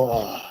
Oh.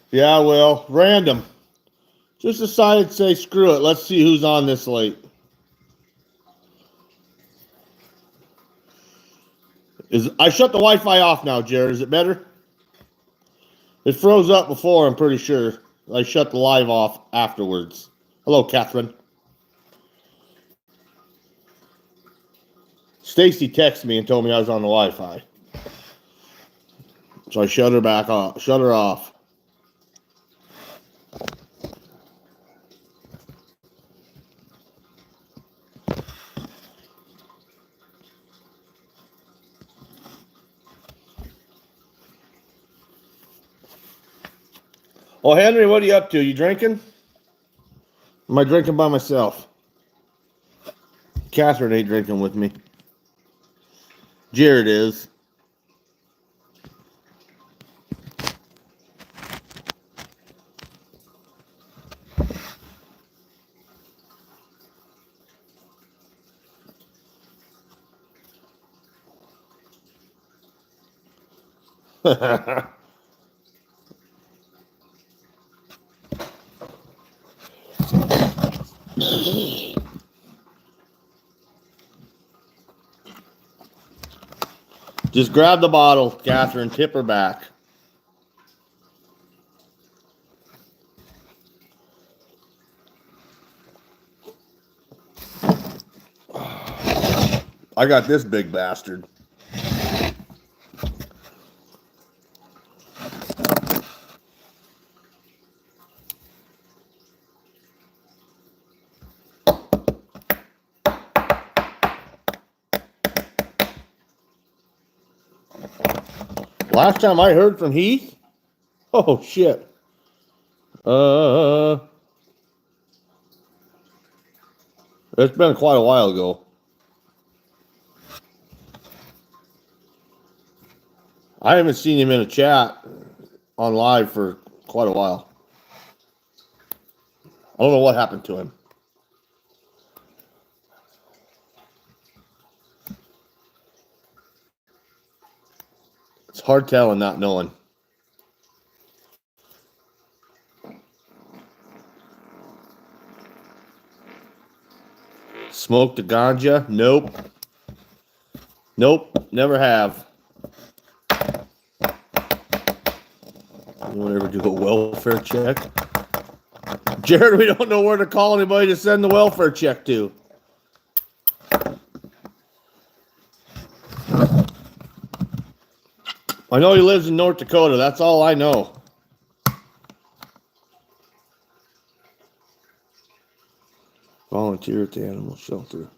Yeah, well, random. Just decided to say screw it. Let's see who's on this late. I shut the Wi-Fi off now, Jared. Is it better? It froze up before, I'm pretty sure. I shut the live off afterwards. Hello, Catherine. Stacy texted me and told me I was on the Wi-Fi. So I shut her back off. Shut her off. Well, Henry, what are you up to? You drinking? Am I drinking by myself? Catherine ain't drinking with me. Jared is. Just grab the bottle, Catherine. Tip her back. I got this big bastard. Last time I heard from Heath, oh shit. It's been quite a while ago. I haven't seen him in a chat on live for quite a while. I don't know what happened to him. It's hard telling, not knowing. Smoke the ganja? Nope. Nope, never have. Anyone ever do a welfare check? Jared, we don't know where to call anybody to send the welfare check to. I know he lives in North Dakota. That's all I know. Volunteer at the animal shelter.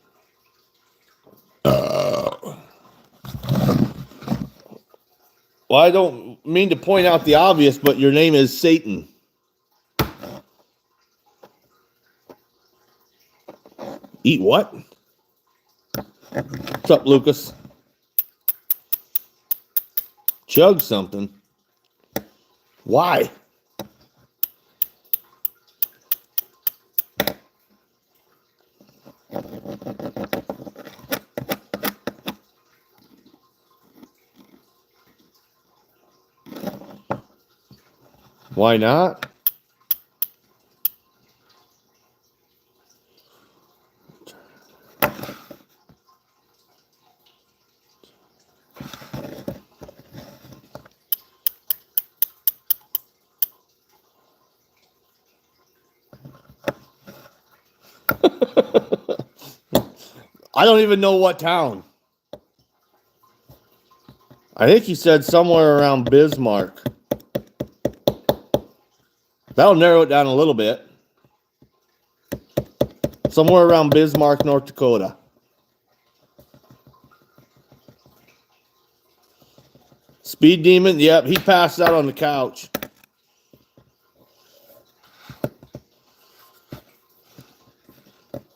Well, I don't mean to point out the obvious, but your name is Satan. Eat what? What's up, Lucas? Chug something. Why? Why not? I don't even know what town. I think he said somewhere around Bismarck. That'll narrow it down a little bit. Somewhere around Bismarck, North Dakota. Speed Demon, yep, he passed out on the couch.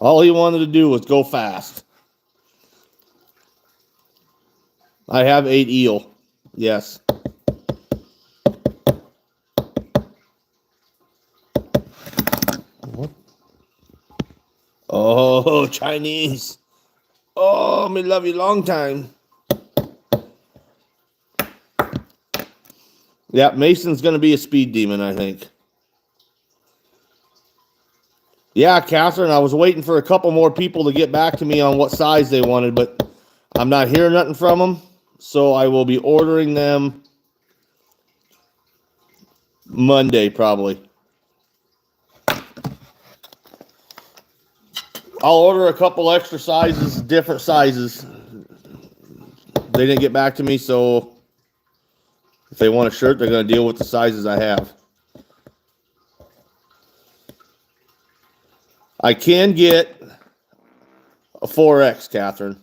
All he wanted to do was go fast. I have 8 eel. Yes. Oh, Chinese. Oh, me love you long time. Yeah, Mason's going to be a speed demon, I think. Yeah, Catherine, I was waiting for a couple more people to get back to me on what size they wanted, but I'm not hearing nothing from them. So I will be ordering them Monday, probably. I'll order a couple extra sizes, different sizes. They didn't get back to me, so if they want a shirt, they're going to deal with the sizes I have. I can get a 4X, Catherine.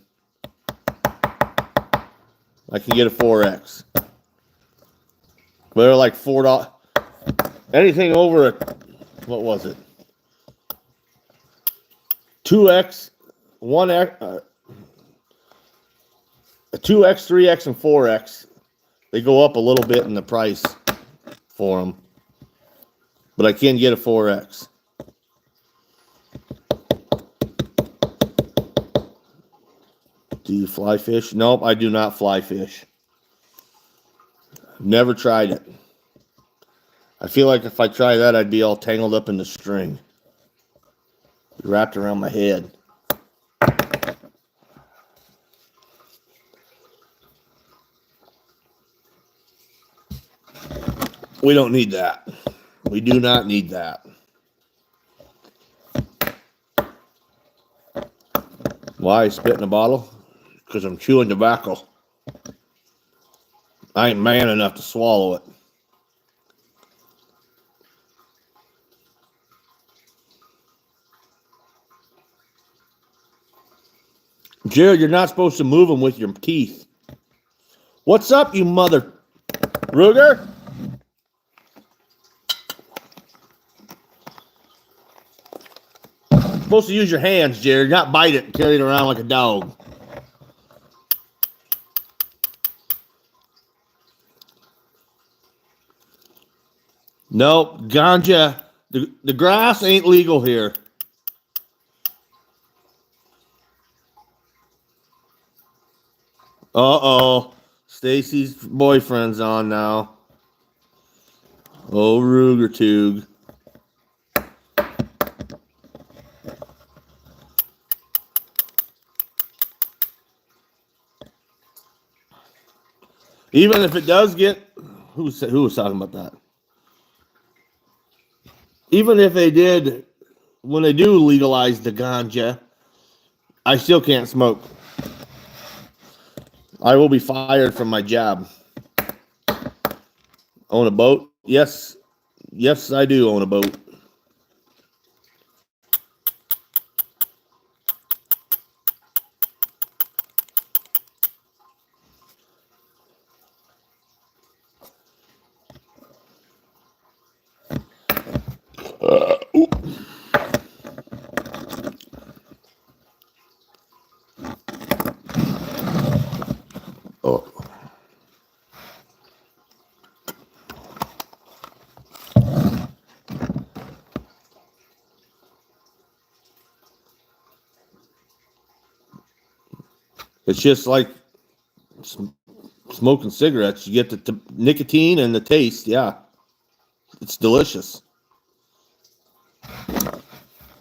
I can get a 4X. But they're like $4. Anything over a, what was it? 2X, 1X, 2X, 3X, and 4X. They go up a little bit in the price for them. But I can get a 4X. Do you fly fish? Nope, I do not fly fish. Never tried it. I feel like if I try that, I'd be all tangled up in the string. Wrapped around my head. We don't need that. We do not need that. Why spit in a bottle? Because I'm chewing tobacco. I ain't man enough to swallow it. Jared, you're not supposed to move them with your teeth. What's up, you mother Ruger? You're supposed to use your hands, Jared, not bite it and carry it around like a dog. Nope, ganja. The grass ain't legal here. Uh-oh. Stacy's boyfriend's on now. Oh, Ruger Tug. Even if it does get... Who was talking about that? Even if they did... When they do legalize the ganja, I still can't smoke. I will be fired from my job. Own a boat? Yes. Yes, I do own a boat. Oh. It's just like smoking cigarettes. You get the nicotine and the taste. Yeah. It's delicious.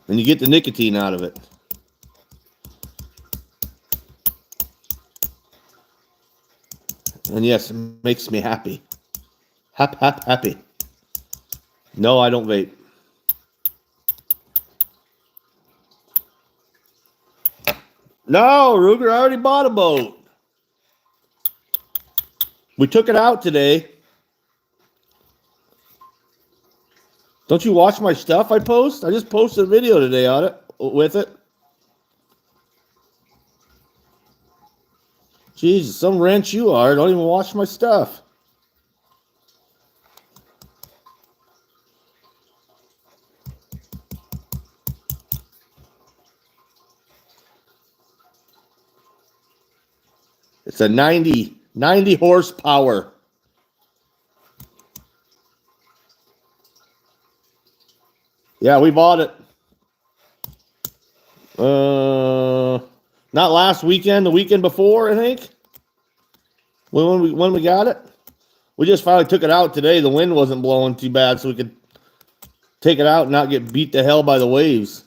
And you get the nicotine out of it. And yes, it makes me happy. Happy. No, I don't vape. No, Ruger, I already bought a boat. We took it out today. Don't you watch my stuff I post? I just posted a video today on it, with it. Jesus, some wrench you are. Don't even watch my stuff. It's a 90 horsepower. Yeah, we bought it. Not last weekend, the weekend before, I think. When we got it. We just finally took it out today. The wind wasn't blowing too bad, so we could take it out and not get beat to hell by the waves.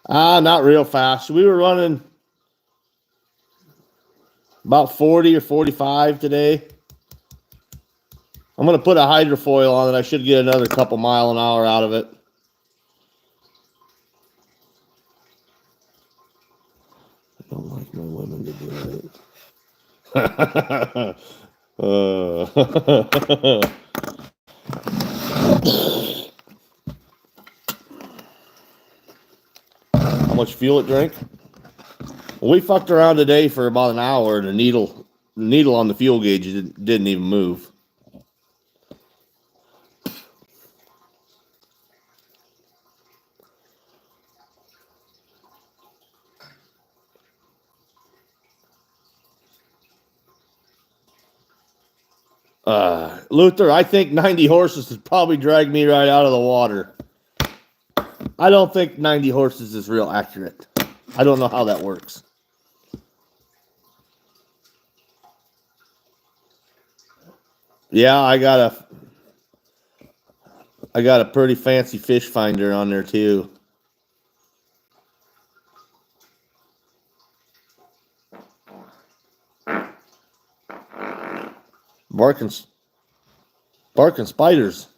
Not real fast. We were running about 40 or 45 today. I'm going to put a hydrofoil on it. I should get another couple mile an hour out of it. I don't like my women to do it. How much fuel it drank? Well, we fucked around today for about an hour, and the needle on the fuel gauge didn't even move. Luther, I think 90 horses would probably drag me right out of the water. I don't think 90 horses is real accurate. I don't know how that works. Yeah, I got a pretty fancy fish finder on there too. Barking spiders.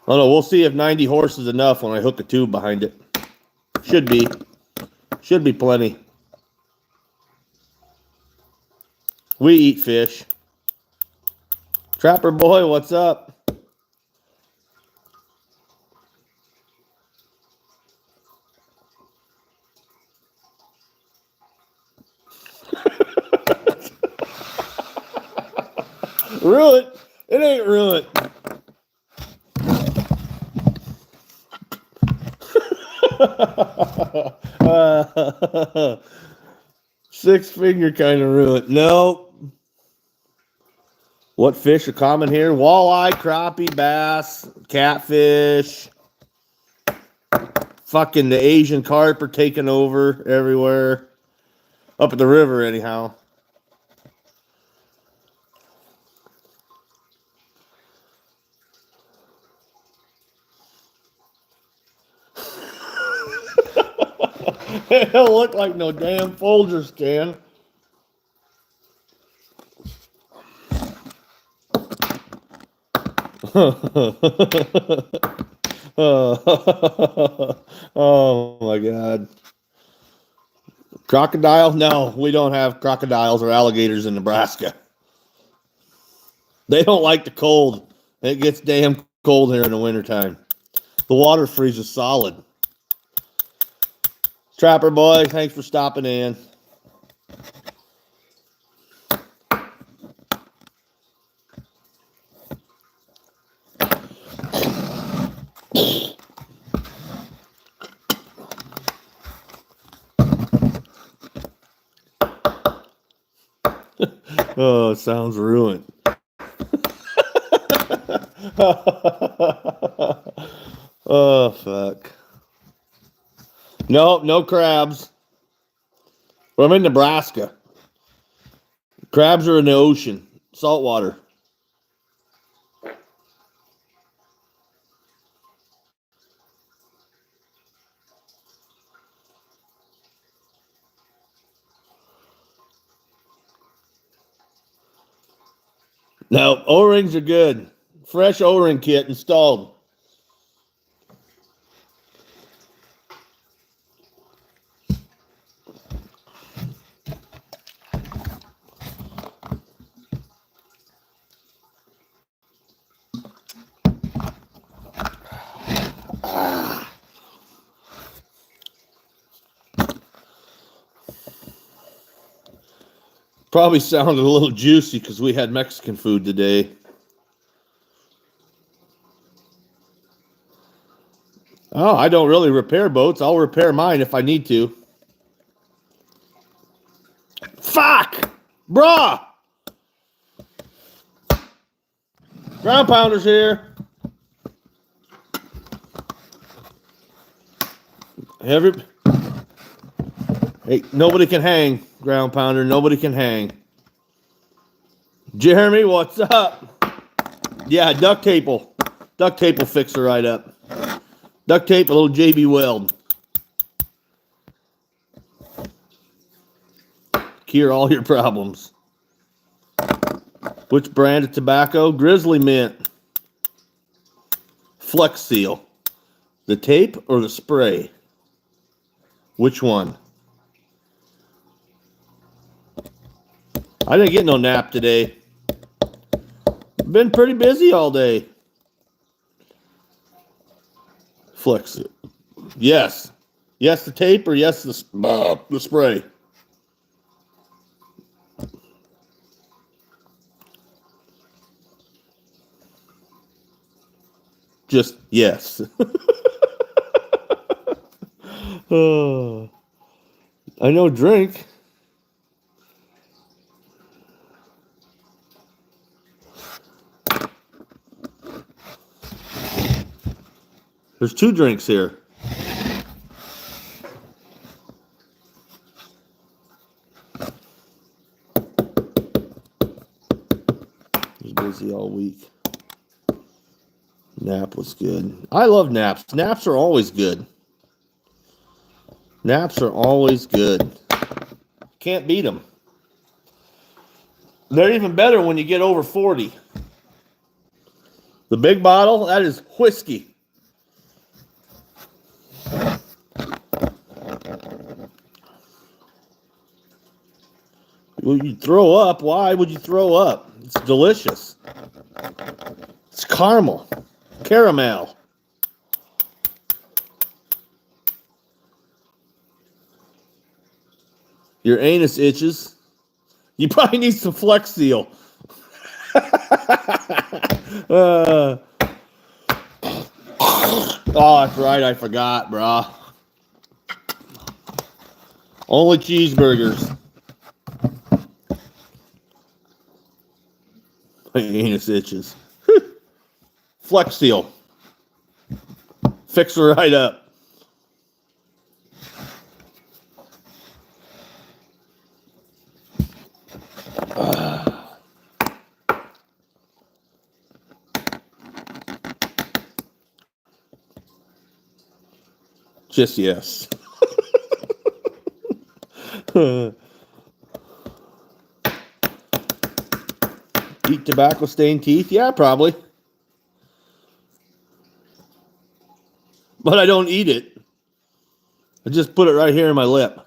Oh no, we'll see if 90 horses is enough when I hook a tube behind it. Should be plenty. We eat fish. Trapper boy, what's up? Ruin? It ain't ruined. Six finger kind of ruined. Nope. What fish are common here? Walleye, crappie, bass, catfish. Fucking the Asian carp are taking over everywhere. Up at the river, anyhow. It don't look like no damn Folgers can. Oh my God. Crocodile? No, we don't have crocodiles or alligators in Nebraska. They don't like the cold. It gets damn cold here in the wintertime. The water freezes solid. Trapper boy, thanks for stopping in. Oh, it sounds ruined. Oh, fuck. Nope, no crabs. Well, I'm in Nebraska. Crabs are in the ocean, saltwater. No, O-rings are good. Fresh O-ring kit installed. Probably sounded a little juicy because we had Mexican food today. Oh, I don't really repair boats. I'll repair mine if I need to. Fuck! Bruh! Ground pounders here. Hey, nobody can hang, ground pounder. Nobody can hang. Jeremy, what's up? Yeah, duct tape will fix her right up. Duct tape, a little JB Weld. Cure all your problems. Which brand of tobacco? Grizzly Mint. Flex Seal. The tape or the spray? Which one? I didn't get no nap today. Been pretty busy all day. Flex it. Yes. Yes, the tape or yes, the spray. Just yes. I know drink. There's 2 drinks here. Was busy all week. Nap was good. I love naps. Naps are always good. Naps are always good. Can't beat them. They're even better when you get over 40. The big bottle, that is whiskey. Well, you throw up. Why would you throw up? It's delicious. It's caramel. Caramel. Your anus itches. You probably need some Flex Seal. Oh, that's right. I forgot, brah. Only cheeseburgers. My anus itches. Flex Seal. Fix her right up. Just yes. Eat tobacco stained teeth? Yeah, probably. But I don't eat it. I just put it right here in my lip.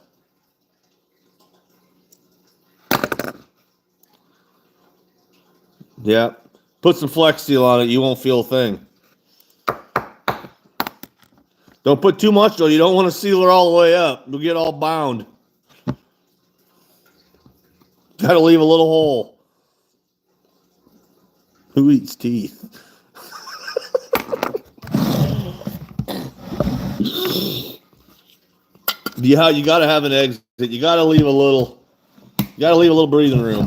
Yeah. Put some Flex Seal on it. You won't feel a thing. Don't put too much, though. You don't want to seal her all the way up. You'll get all bound. Got to leave a little hole. Who eats teeth? Yeah, you got to have an exit. You got to leave a little. You got to leave a little breathing room.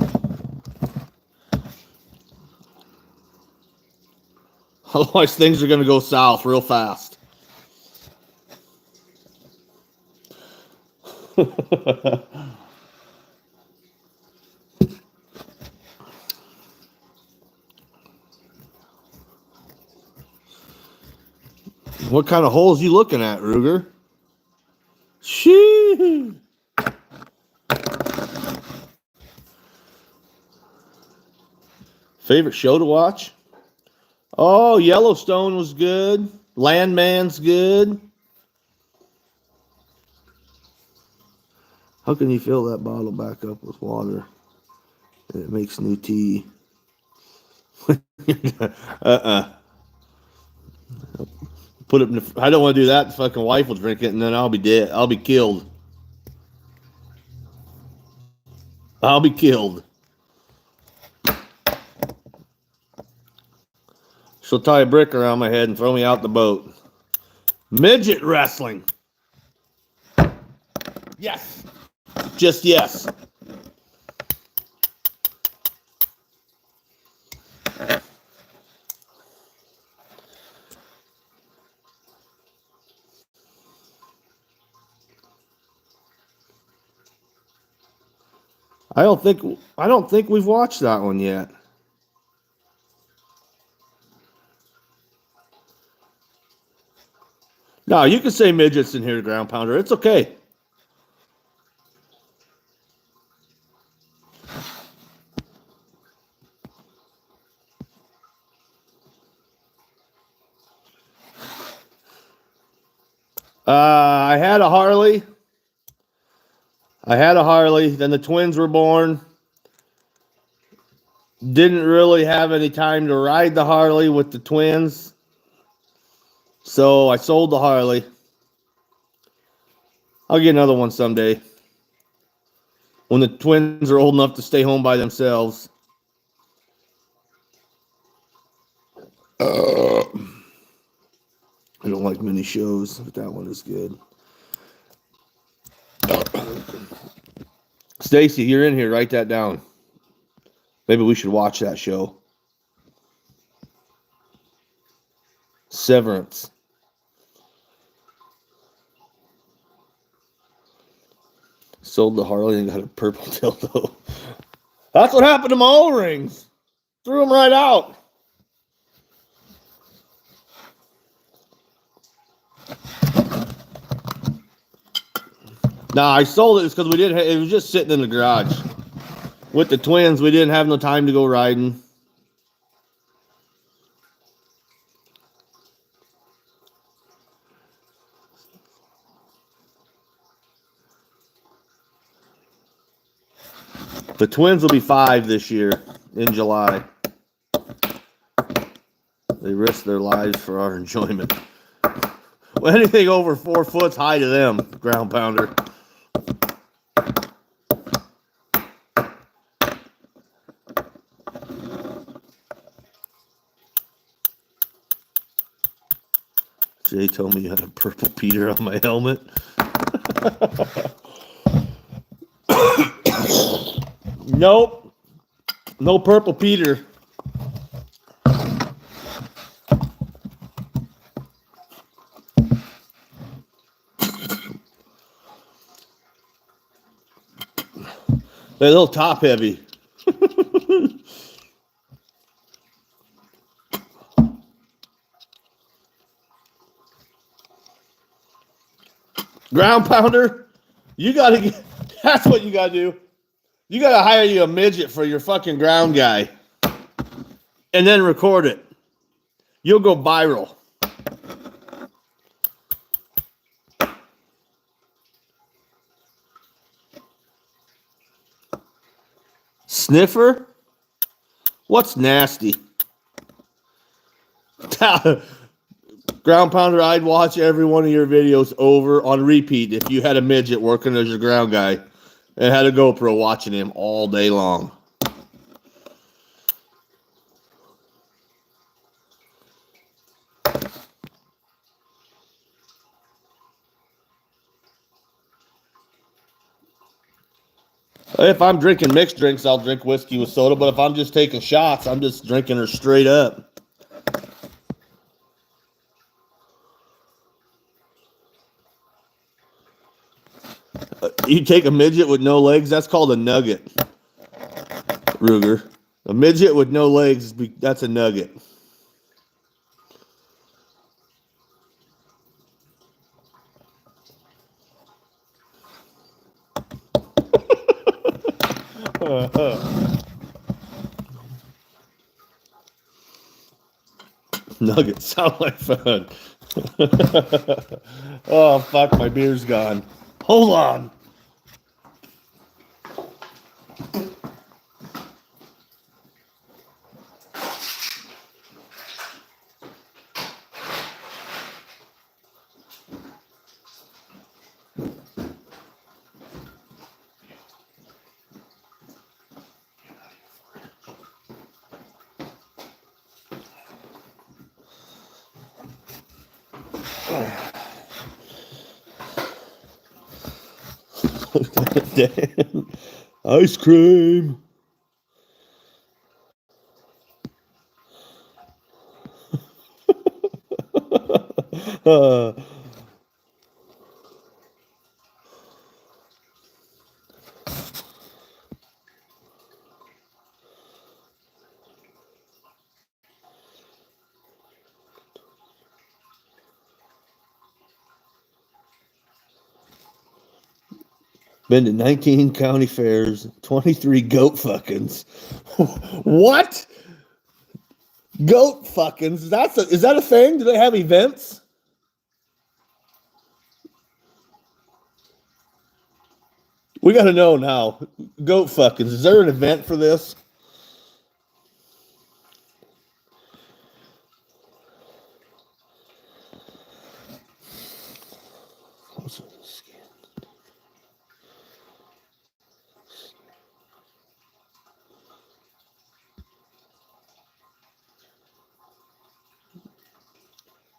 Otherwise, things are going to go south real fast. What kind of holes you looking at, Ruger? Shee. Favorite show to watch? Oh, Yellowstone was good. Landman's good. How can you fill that bottle back up with water? And it makes new tea. Put it in the, I don't want to do that. The fucking wife will drink it, and then I'll be dead. I'll be killed. I'll be killed. She'll tie a brick around my head and throw me out the boat. Midget wrestling. Yes. Just yes. I don't think we've watched that one yet. No, you can say midgets in here, Ground Pounder. It's okay. I had a Harley. Then the twins were born. Didn't really have any time to ride the Harley with the twins. So I sold the Harley. I'll get another one someday. When the twins are old enough to stay home by themselves. I don't like mini shows, but that one is good. Stacy, you're in here. Write that down. Maybe we should watch that show. Severance. Sold the Harley and got a purple dildo. That's what happened to my O-rings. Threw them right out. Nah, I sold it because it was just sitting in the garage. With the twins, we didn't have no time to go riding. The twins will be 5 this year in July. They risk their lives for our enjoyment. Well, anything over 4 foot's high to them, Ground Pounder. Jay told me you had a purple Peter on my helmet. Nope. No purple Peter. They're a little top heavy. Ground Pounder, you gotta get, that's what you gotta do. You gotta hire you a midget for your fucking ground guy. And then record it. You'll go viral. Sniffer? What's nasty? Ground Pounder, I'd watch every one of your videos over on repeat if you had a midget working as your ground guy and had a GoPro watching him all day long. If I'm drinking mixed drinks, I'll drink whiskey with soda. But if I'm just taking shots, I'm just drinking her straight up. You take a midget with no legs, that's called a nugget, Ruger. A midget with no legs, that's a nugget. Nuggets sound like fun. Oh, fuck, my beer's gone. Hold on. Damn. Ice cream. uh, been to 19 county fairs, 23 goat fuckings. What? Goat fuckings? Is that a thing? Do they have events? We got to know now. Goat fuckings. Is there an event for this?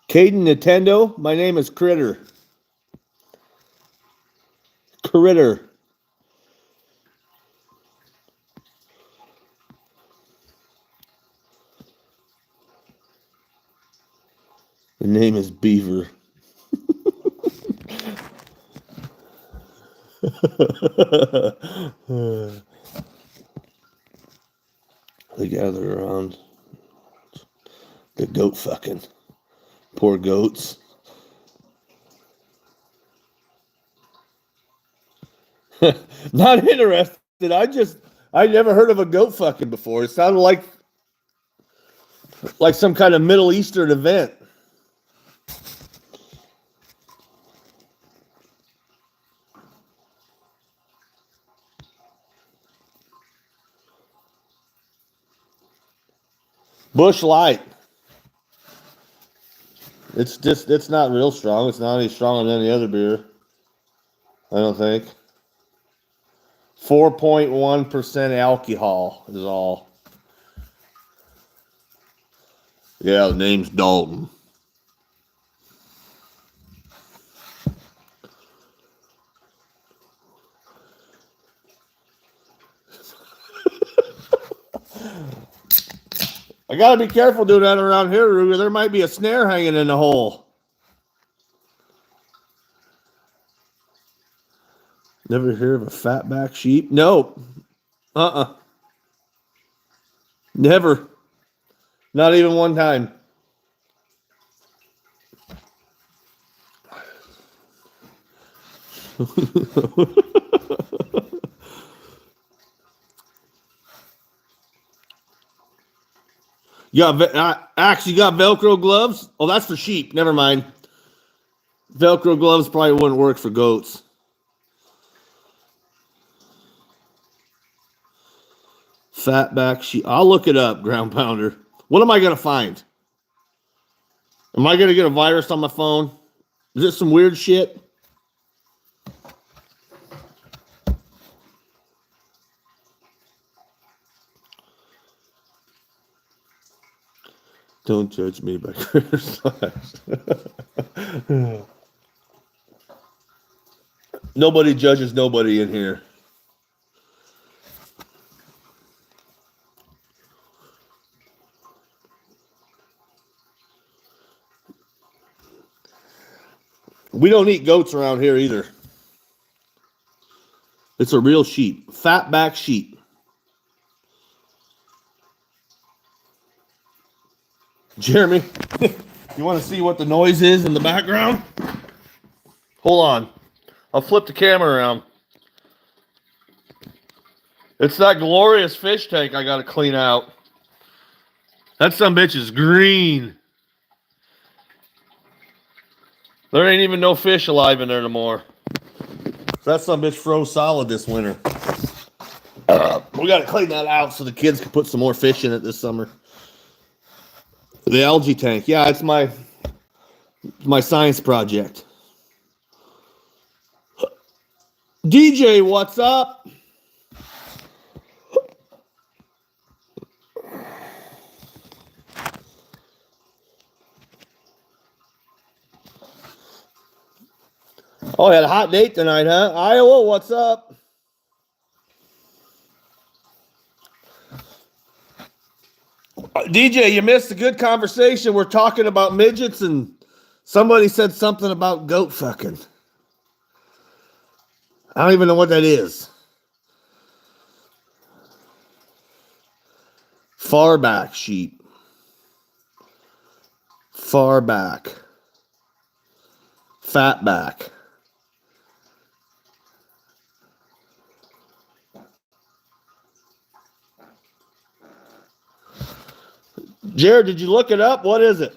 Caden Nintendo, my name is Critter. Critter. The name is Beaver. They gather around the goat fucking. Poor goats. Not interested. I never heard of a goat fucking before. It sounded like some kind of Middle Eastern event. Busch Light. It's not real strong. It's not any stronger than any other beer. I don't think. 4.1% alcohol is all. Yeah, the name's Dalton. I gotta be careful doing that around here, Ruger. There might be a snare hanging in the hole. Never hear of a fatback sheep? Nope. Never. Not even one time. You got Velcro gloves? Oh, that's for sheep. Never mind. Velcro gloves probably wouldn't work for goats. Fatback sheep. I'll look it up, ground pounder. What am I going to find? Am I going to get a virus on my phone? Is it some weird shit? Don't judge me by criticizing. Nobody judges nobody in here. We don't eat goats around here either. It's a real sheep. Fatback sheep. Jeremy, you want to see what the noise is in the background? Hold on. I'll flip the camera around. It's that glorious fish tank I got to clean out. That sumbitch is green. There ain't even no fish alive in there no more. That sumbitch froze solid this winter. We got to clean that out so the kids can put some more fish in it this summer. The algae tank. Yeah, it's my science project. DJ, what's up? Oh, had a hot date tonight, huh? Iowa, what's up? DJ, you missed a good conversation. We're talking about midgets, and somebody said something about goat fucking. I don't even know what that is. Far back sheep. Far back. Fat back. Jared, did you look it up? What is it?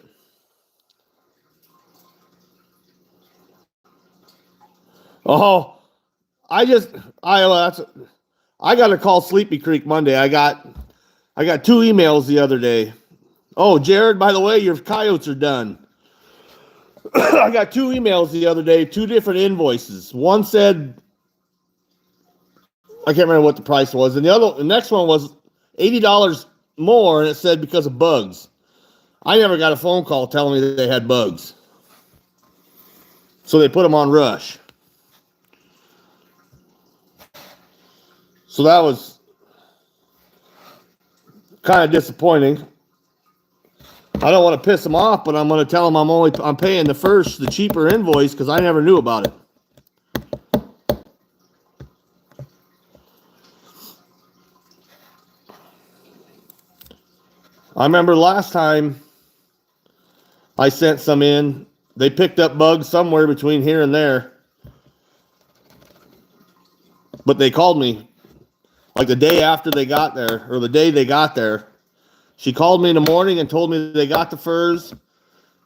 Oh, I got to call Sleepy Creek Monday. I got 2 emails the other day. Oh, Jared, by the way, your coyotes are done. I got 2 emails the other day, 2 different invoices. One said, I can't remember what the price was, and the next one was $80 more, and it said because of bugs. I never got a phone call telling me that they had bugs. So they put them on rush. So that was kind of disappointing. I don't want to piss them off, but I'm going to tell them I'm paying the cheaper invoice because I never knew about it. I remember last time I sent some in, they picked up bugs somewhere between here and there. But they called me like the day after they got there, or the day they got there. She called me in the morning and told me they got the furs,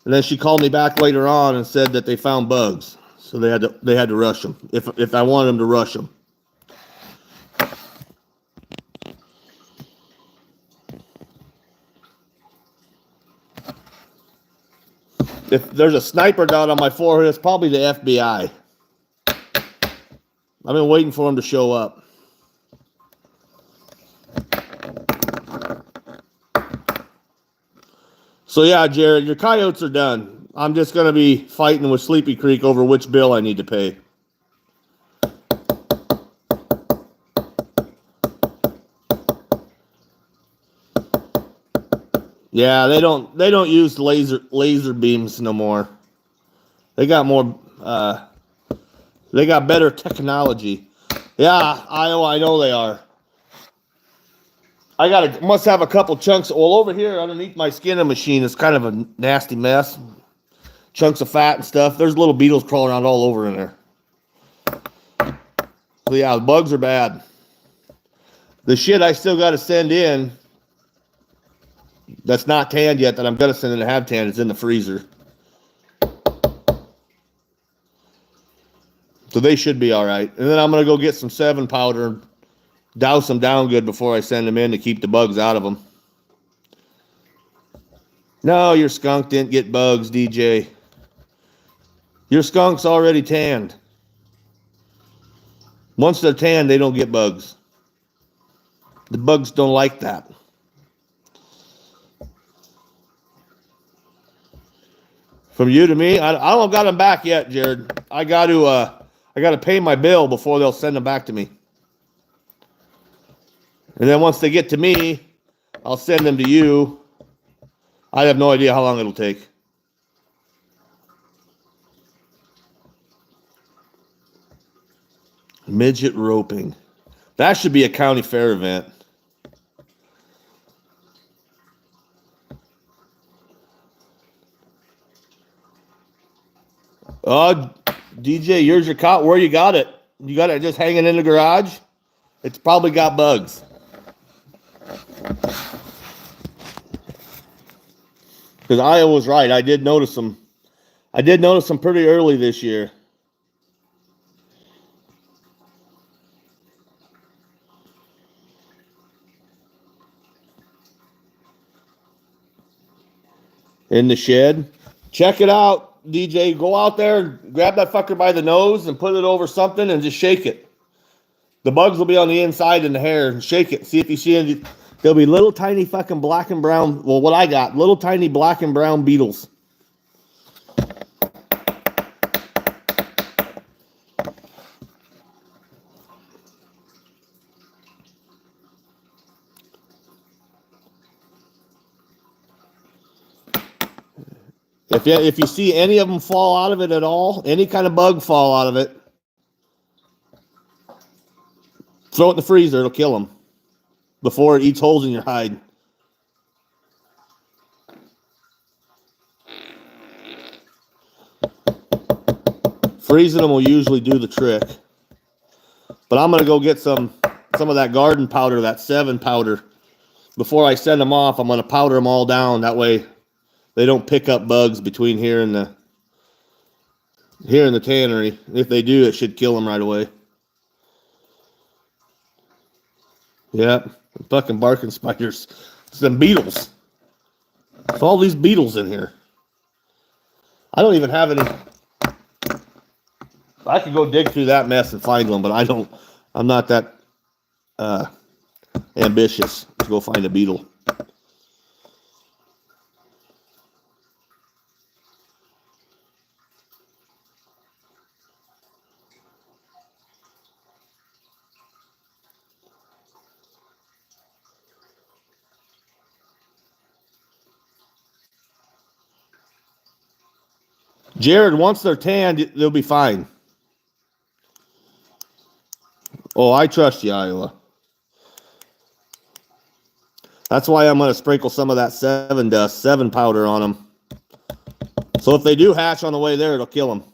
and then she called me back later on and said that they found bugs, so they had to rush them. If I wanted them to rush them. If there's a sniper dot on my forehead, it's probably the FBI. I've been waiting for them to show up. So yeah, Jared, your coyotes are done. I'm just going to be fighting with Sleepy Creek over which bill I need to pay. Yeah, they don't use laser beams no more. They got more they got better technology. Yeah, Iowa, I know they are. Must have a couple chunks. Well, over here underneath my skinning machine is kind of a nasty mess. Chunks of fat and stuff. There's little beetles crawling around all over in there. So yeah, the bugs are bad. The shit I still got to send in that's not tanned yet, that I'm going to send in to have tanned, is in the freezer. So they should be all right. And then I'm going to go get some 7 powder and douse them down good before I send them in to keep the bugs out of them. No, your skunk didn't get bugs, DJ. Your skunk's already tanned. Once they're tanned, they don't get bugs. The bugs don't like that. From you to me, I don't got them back yet, Jared. I got to pay my bill before they'll send them back to me. And then once they get to me, I'll send them to you. I have no idea how long it'll take. Midget roping. That should be a county fair event. DJ, here's your cot. Where you got it? You got it just hanging in the garage? It's probably got bugs. Because Iowa was right. I did notice them. I did notice them pretty early this year. In the shed. Check it out, DJ. Go out there, grab that fucker by the nose and put it over something and just shake it. The bugs will be on the inside in the hair, and shake it. See if you see any. There'll be little tiny fucking black and brown. Well, what I got, little tiny black and brown beetles. If you see any of them fall out of it at all, any kind of bug fall out of it, throw it in the freezer. It'll kill them before it eats holes in your hide. Freezing them will usually do the trick. But I'm going to go get some of that garden powder, that 7 powder. Before I send them off, I'm going to powder them all down. That way they don't pick up bugs between here and the tannery. If they do, it should kill them right away. Yep, fucking barking spiders. Some beetles. There's all these beetles in here. I don't even have any. I could go dig through that mess and find one, but I'm not that ambitious to go find a beetle. Jared, once they're tanned, they'll be fine. Oh, I trust you, Iowa. That's why I'm going to sprinkle some of that 7 powder on them. So if they do hatch on the way there, it'll kill them.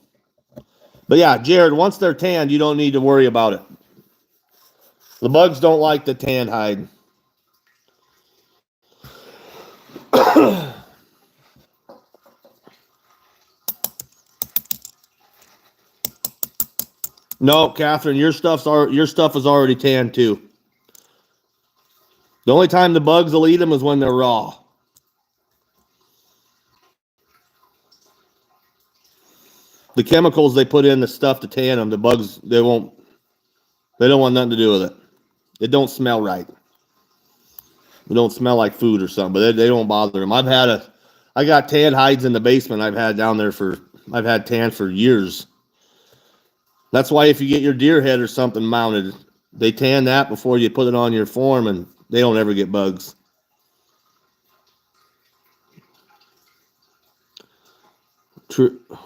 But yeah, Jared, once they're tanned, you don't need to worry about it. The bugs don't like the tanned hide. No, Catherine, your stuff is already tanned too. The only time the bugs will eat them is when they're raw. The chemicals they put in the stuff to tan them, the bugs, they don't want nothing to do with it. It don't smell right. It don't smell like food or something, but they don't bother them. I got tan hides in the basement I've had tan for years. That's why if you get your deer head or something mounted, they tan that before you put it on your form, and they don't ever get bugs.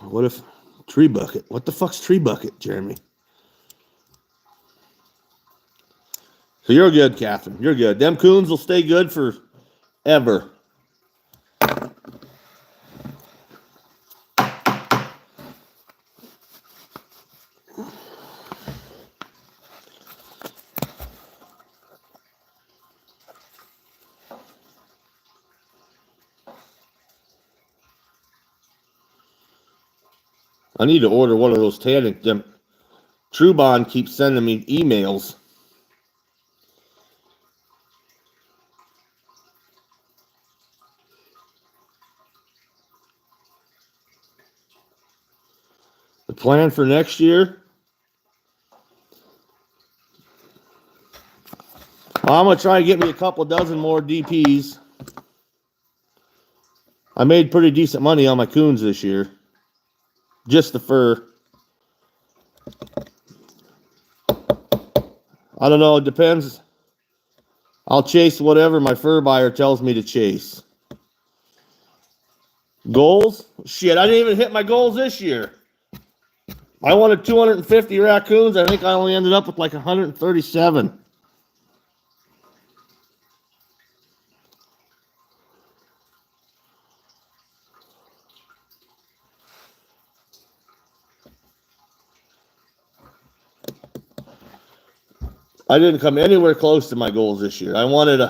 What if tree bucket? What the fuck's tree bucket, Jeremy? So you're good, Catherine. You're good. Them coons will stay good forever. I need to order one of those tanning. TrueBond keeps sending me emails. The plan for next year? I'm going to try and get me a couple dozen more DPs. I made pretty decent money on my coons this year. Just the fur. I don't know. It depends. I'll chase whatever my fur buyer tells me to chase. Goals? Shit, I didn't even hit my goals this year. I wanted 250 raccoons. I think I only ended up with like 137. I didn't come anywhere close to my goals this year. I wanted,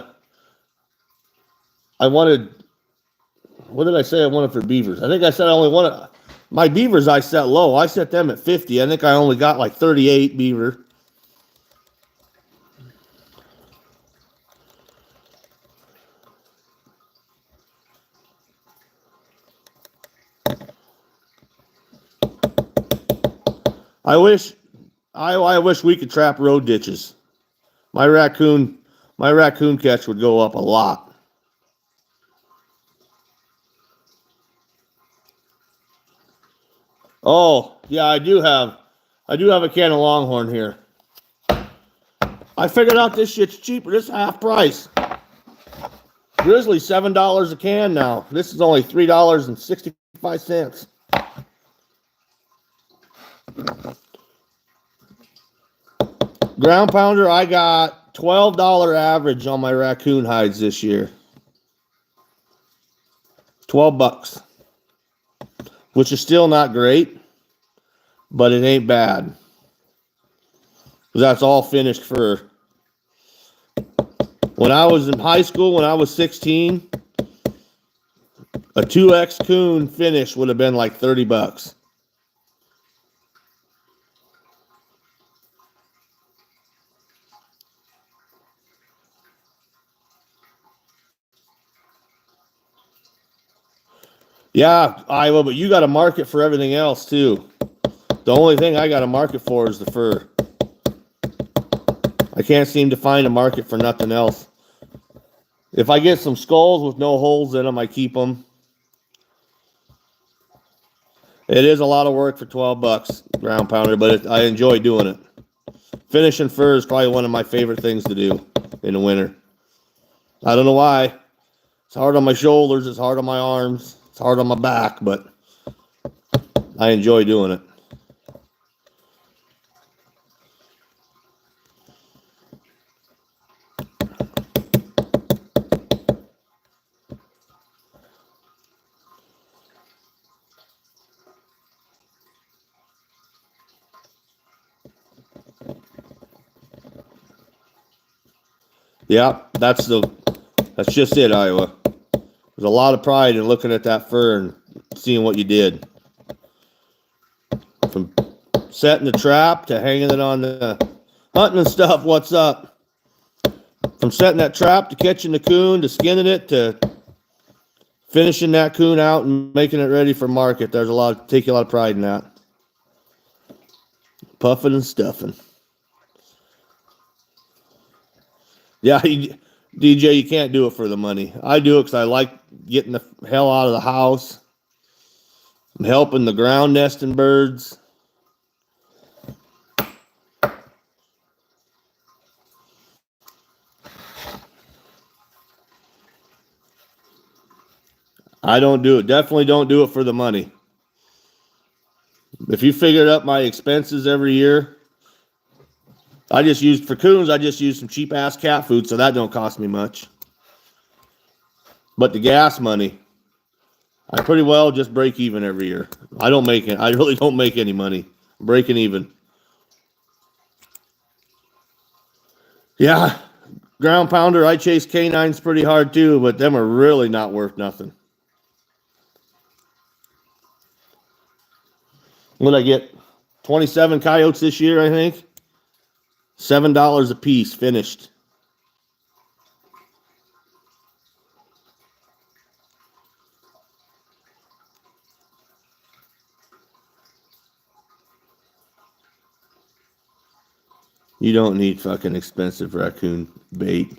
what did I say I wanted for beavers? I think I said I only wanted, my beavers I set low. I set them at 50. I think I only got like 38 beaver. I wish we could trap road ditches. My raccoon catch would go up a lot. Oh, yeah, I do have a can of Longhorn here. I figured out this shit's cheaper. This is half price. Grizzly $7 a can now. This is only $3.65. 65 cents. Ground pounder, I got $12 average on my raccoon hides this year. 12 bucks. Which is still not great, but it ain't bad. That's all finished fur. When I was in high school, when I was 16, a 2X coon finish would have been like 30 bucks. Yeah, Iowa, but you got a market for everything else too. The only thing I got a market for is the fur. I can't seem to find a market for nothing else. If I get some skulls with no holes in them, I keep them. It is a lot of work for 12 bucks, ground pounder, but I enjoy doing it. Finishing fur is probably one of my favorite things to do in the winter. I don't know why. It's hard on my shoulders. It's hard on my arms. It's hard on my back, but I enjoy doing it. Yeah, that's just it, Iowa. There's a lot of pride in looking at that fur and seeing what you did. From setting the trap to hanging it on the hunting and stuff, what's up? From setting that trap to catching the coon to skinning it to finishing that coon out and making it ready for market. There's take a lot of pride in that. Puffing and stuffing. Yeah, DJ, you can't do it for the money. I do it because I like getting the hell out of the house. I'm helping the ground nesting birds. I don't do it. Definitely don't do it for the money. If you figured up my expenses every year, for coons, I just use some cheap ass cat food, so that don't cost me much. But the gas money, I pretty well just break even every year. I really don't make any money. I'm breaking even. Yeah, ground pounder, I chase canines pretty hard too, but them are really not worth nothing. What did I get? 27 coyotes this year, I think. $7 a piece finished. You don't need fucking expensive raccoon bait.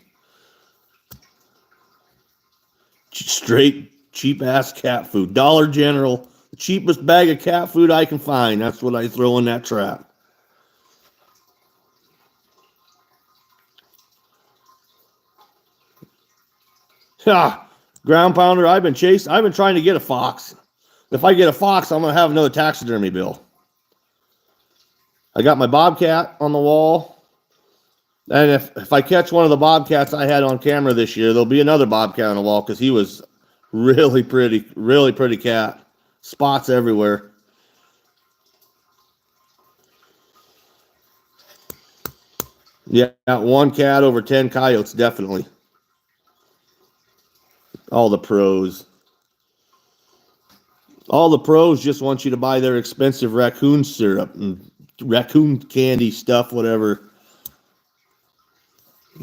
Straight cheap ass cat food. Dollar General, the cheapest bag of cat food I can find. That's what I throw in that trap. Ha! Ground pounder, I've been trying to get a fox. If I get a fox, I'm going to have another taxidermy bill. I got my bobcat on the wall. And if I catch one of the bobcats I had on camera this year, there'll be another bobcat on the wall because he was really pretty cat. Spots everywhere. Yeah, one cat over 10 coyotes, definitely. All the pros. All the pros just want you to buy their expensive raccoon syrup and raccoon candy stuff, whatever.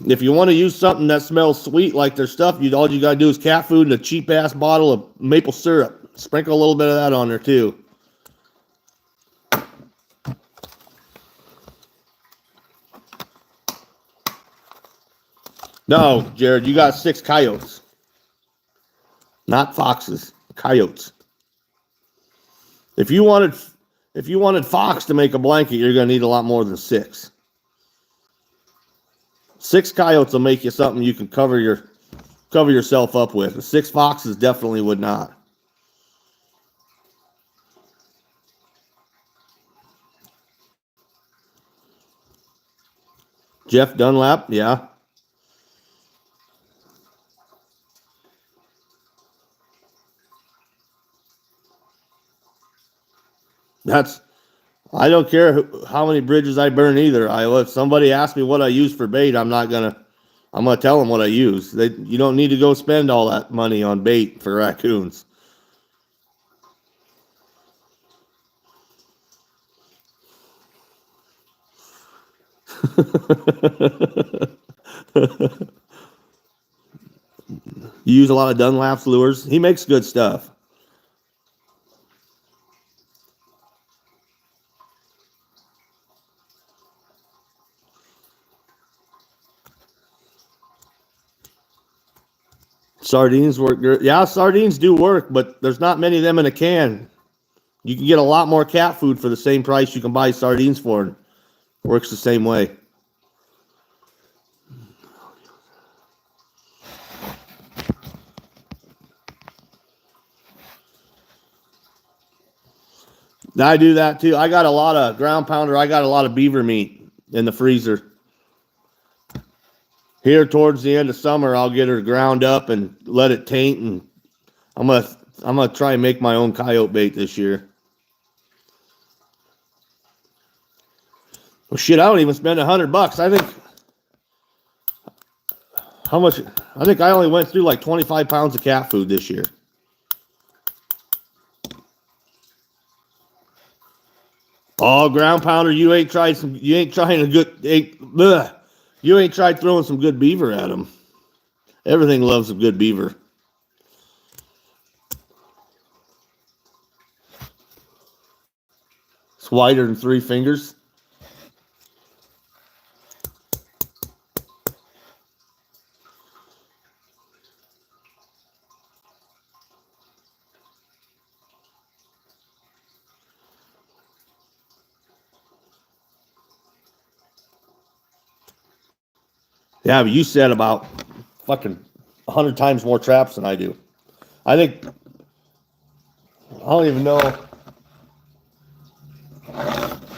If you want to use something that smells sweet like their stuff, all you gotta do is cat food and a cheap ass bottle of maple syrup. Sprinkle a little bit of that on there too. No, Jared, you got 6 coyotes. Not foxes, coyotes. If you wanted fox to make a blanket, you're gonna need a lot more than 6. 6 coyotes will make you something you can cover yourself up with. 6 foxes definitely would not. Jeff Dunlap, yeah. I don't care how many bridges I burn either. If somebody asks me what I use for bait, I'm gonna tell them what I use. You don't need to go spend all that money on bait for raccoons. You use a lot of Dunlap's lures. He makes good stuff. Sardines work good. Yeah, sardines do work, but there's not many of them in a can. You can get a lot more cat food for the same price you can buy sardines for. Works the same way. I do that too. I got a lot of ground pounder. I got a lot of beaver meat in the freezer. Here towards the end of summer, I'll get her ground up and let it taint, and I'm gonna try and make my own coyote bait this year. Well, shit, I don't even spend $100. I think how much? I think I only went through like 25 pounds of cat food this year. Oh, ground pounder, you ain't tried throwing some good beaver at them. Everything loves a good beaver. It's wider than 3 fingers. Yeah, but you said about fucking 100 times more traps than I do. I think, I don't even know.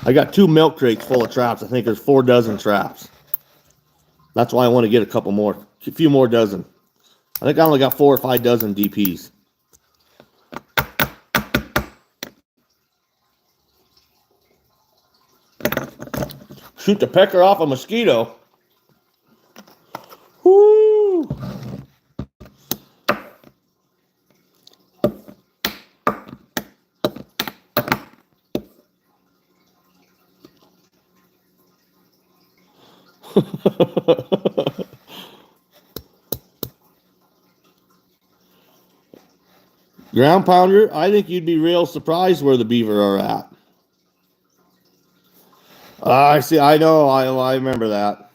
I got 2 milk crates full of traps. I think there's 4 dozen traps. That's why I want to get a few more dozen. I think I only got 4 or 5 dozen DPs. Shoot the pecker off a mosquito. Woo! Ground pounder, I think you'd be real surprised where the beaver are at. I see. I know. I remember that.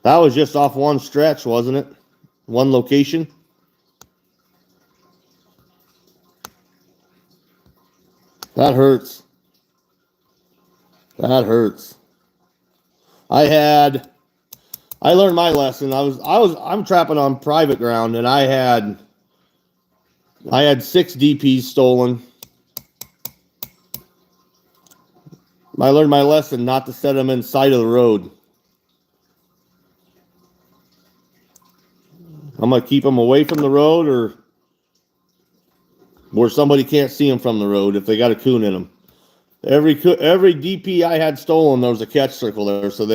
That was just off one stretch, wasn't it? One location. That hurts. That hurts. I learned my lesson. I'm trapping on private ground, and I had 6 DPs stolen. I learned my lesson not to set them in sight of the road. I'm going to keep them away from the road or where somebody can't see them from the road if they got a coon in them. Every DP I had stolen, there was a catch circle there. So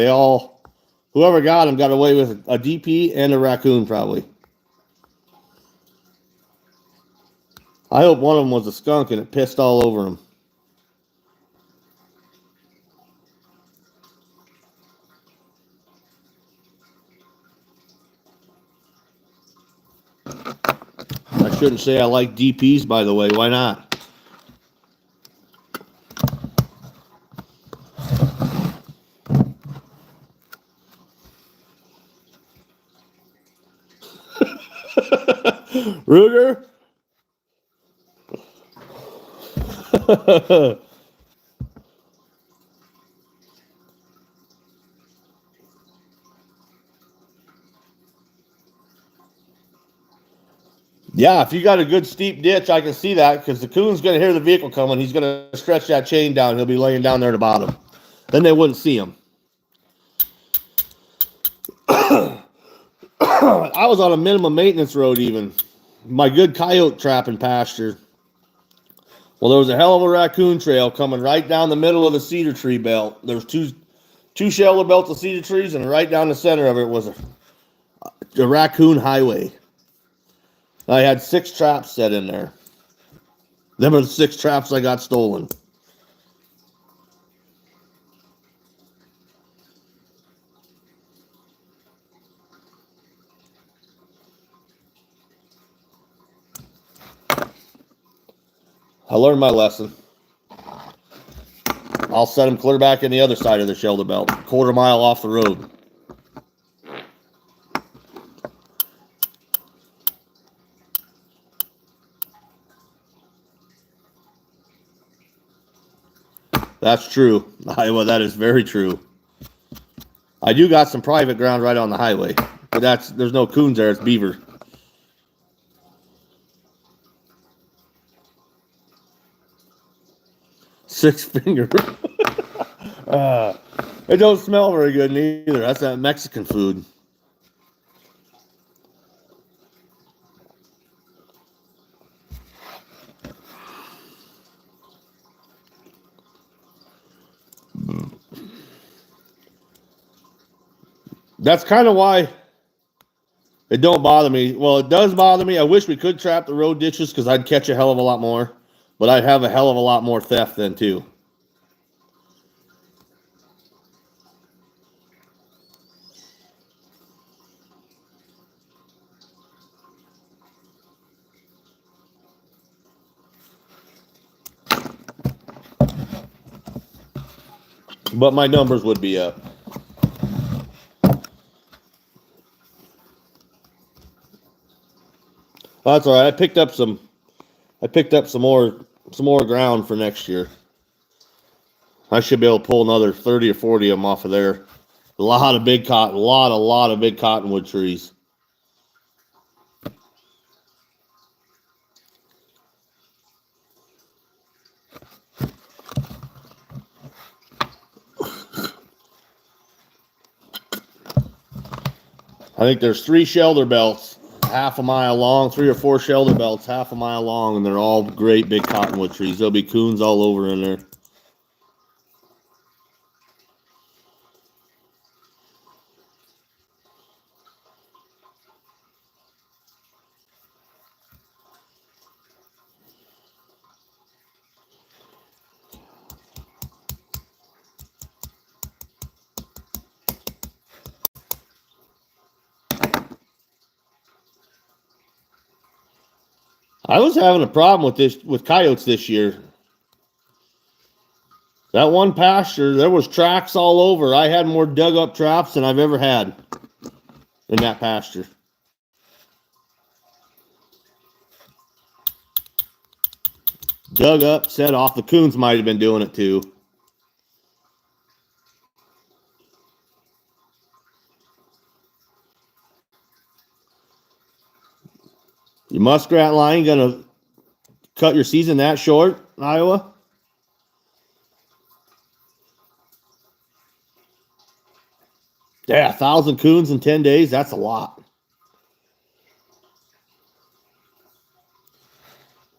whoever got them got away with a DP and a raccoon probably. I hope one of them was a skunk and it pissed all over them. I shouldn't say I like DPs, by the way. Why not? Ruger? Yeah, if you got a good steep ditch, I can see that because the coon's going to hear the vehicle coming. He's going to stretch that chain down. He'll be laying down there at the bottom. Then they wouldn't see him. I was on a minimum maintenance road even. My good coyote trapping pasture. Well, there was a hell of a raccoon trail coming right down the middle of the cedar tree belt. There was two shelter belts of cedar trees, and right down the center of it was a raccoon highway. I had 6 traps set in there. Them are the 6 traps I got stolen. I learned my lesson. I'll set them clear back in the other side of the shelter belt, quarter mile off the road. That's true. Iowa, that is very true. I do got some private ground right on the highway, but there's no coons there, it's beaver. Six finger. It don't smell very good neither. That's that Mexican food. That's kind of why it don't bother me. Well, it does bother me. I wish we could trap the road ditches because I'd catch a hell of a lot more. But I'd have a hell of a lot more theft then too. But my numbers would be up. That's all right. I picked up some more ground for next year. I should be able to pull another 30 or 40 of them off of there. A lot of big cotton, a lot of big cottonwood trees. I think there's 3 shelter belts, half a mile long, 3 or 4 shelter belts, half a mile long, and they're all great big cottonwood trees. There'll be coons all over in there. I was having a problem with coyotes this year. That one pasture, there was tracks all over. I had more dug up traps than I've ever had in that pasture. Dug up, set off. The coons might have been doing it too. Your muskrat line gonna cut your season that short, Iowa? Yeah, 1,000 coons in 10 days. That's a lot.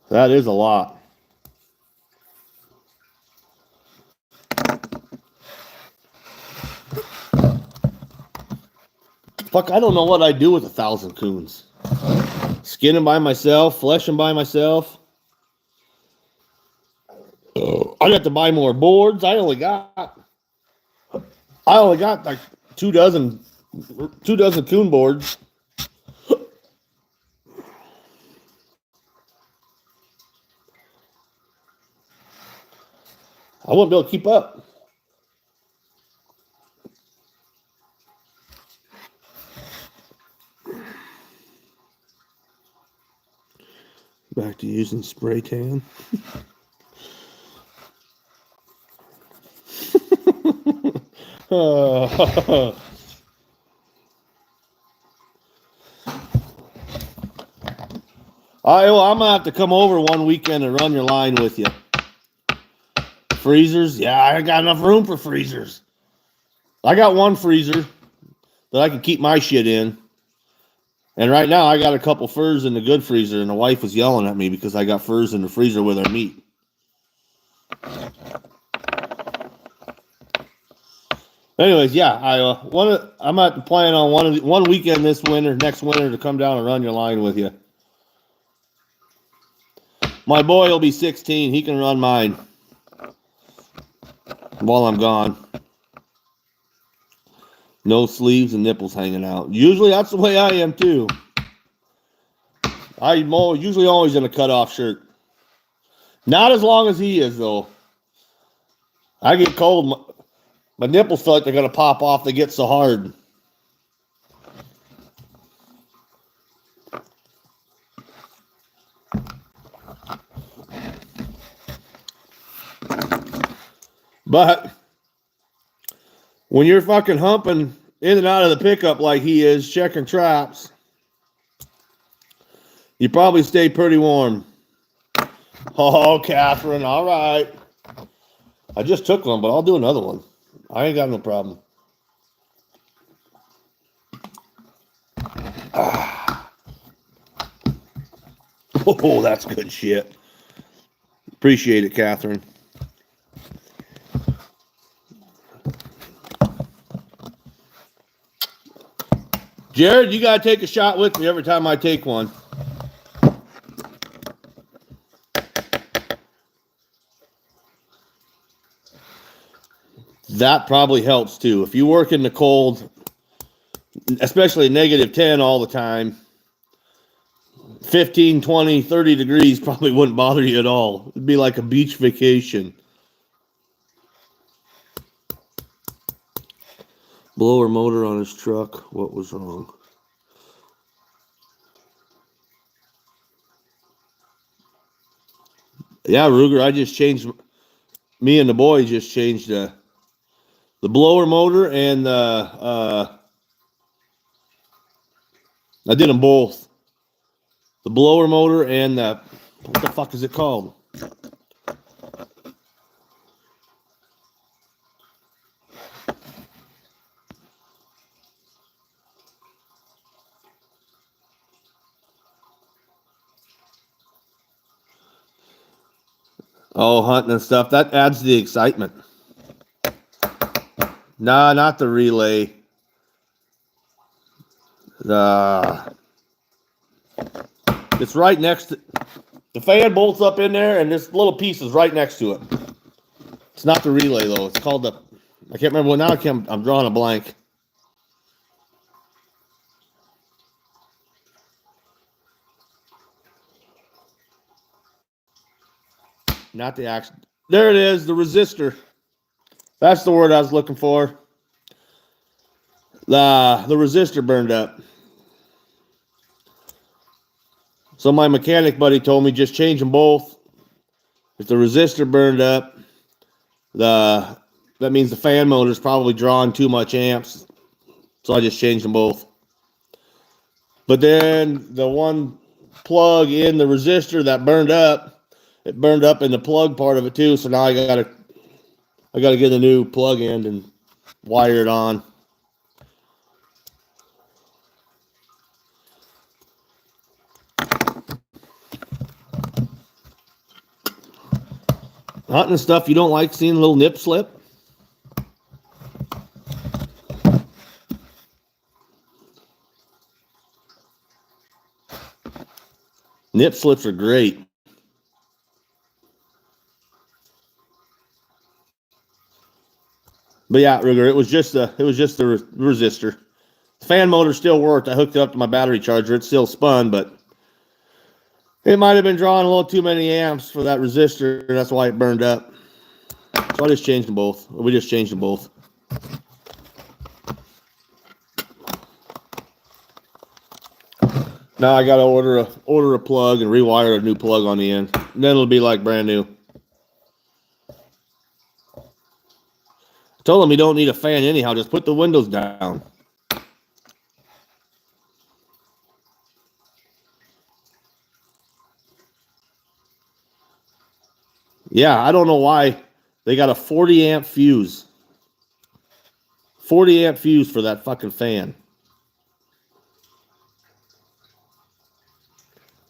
That is a lot. Fuck, I don't know what I'd do with 1,000 coons. Skin them by myself, flesh them by myself. I'd have to buy more boards. I only got like 2 dozen coon boards. I wouldn't be able to keep up. Back to using spray tan. Iowa, I'm gonna have to come over one weekend and run your line with you. Freezers? Yeah, I got enough room for freezers. I got one freezer that I can keep my shit in. And right now, I got a couple furs in the good freezer, and the wife was yelling at me because I got furs in the freezer with our meat. Anyways, yeah, I'm at the plan on one weekend next winter, to come down and run your line with you. My boy will be 16. He can run mine while I'm gone. No sleeves and nipples hanging out. Usually that's the way I am too. I'm usually always in a cutoff shirt. Not as long as he is, though. I get cold. My nipples feel like they're going to pop off. They get so hard. But when you're fucking humping in and out of the pickup like he is, checking traps, you probably stay pretty warm. Oh, Catherine, all right. I just took one, but I'll do another one. I ain't got no problem. Oh, that's good shit. Appreciate it, Catherine. Jared, you got to take a shot with me every time I take one. That probably helps too. If you work in the cold, especially -10 all the time, 15, 20, 30 degrees probably wouldn't bother you at all. It'd be like a beach vacation. Blower motor on his truck. What was wrong? Yeah, Ruger, me and the boy just changed the blower motor and I did them both. The blower motor and what the fuck is it called? Oh, hunting and stuff. That adds the excitement. Nah, not the relay. It's right next to the fan bolts up in there, and this little piece is right next to it. It's not the relay though. It's called I can't remember what now. I'm drawing a blank. Not the action. There it is, the resistor. That's the word I was looking for. The resistor burned up. So my mechanic buddy told me just change them both. If the resistor burned up, that means the fan motor's probably drawing too much amps. So I just changed them both. But then the one plug in the resistor that burned up, it burned up in the plug part of it too. So now I gotta get a new plug in and wire it on. Hunting stuff you don't like seeing a little nip slip? Nip slips are great. But yeah, Ruger, it was just the resistor. The fan motor still worked. I hooked it up to my battery charger. It still spun, but it might have been drawing a little too many amps for that resistor. That's why it burned up. So I just changed them both. We just changed them both. Now I got to order a plug and rewire a new plug on the end. And then it'll be like brand new. Told him he don't need a fan anyhow. Just put the windows down. Yeah, I don't know why they got a 40 amp fuse. 40 amp fuse for that fucking fan.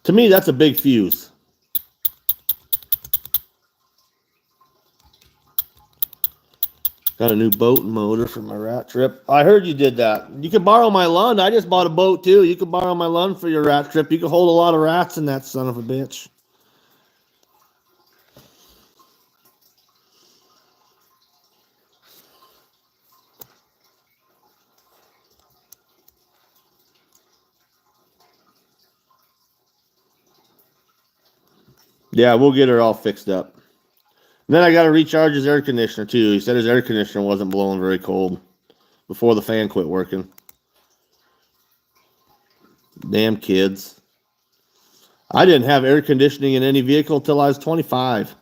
To me, that's a big fuse. Got a new boat and motor for my rat trip. I heard you did that. You can borrow my Lund. I just bought a boat too. You can borrow my Lund for your rat trip. You can hold a lot of rats in that son of a bitch. Yeah, we'll get her all fixed up. And then I got to recharge his air conditioner too. He said his air conditioner wasn't blowing very cold before the fan quit working. Damn kids. I didn't have air conditioning in any vehicle until I was 25.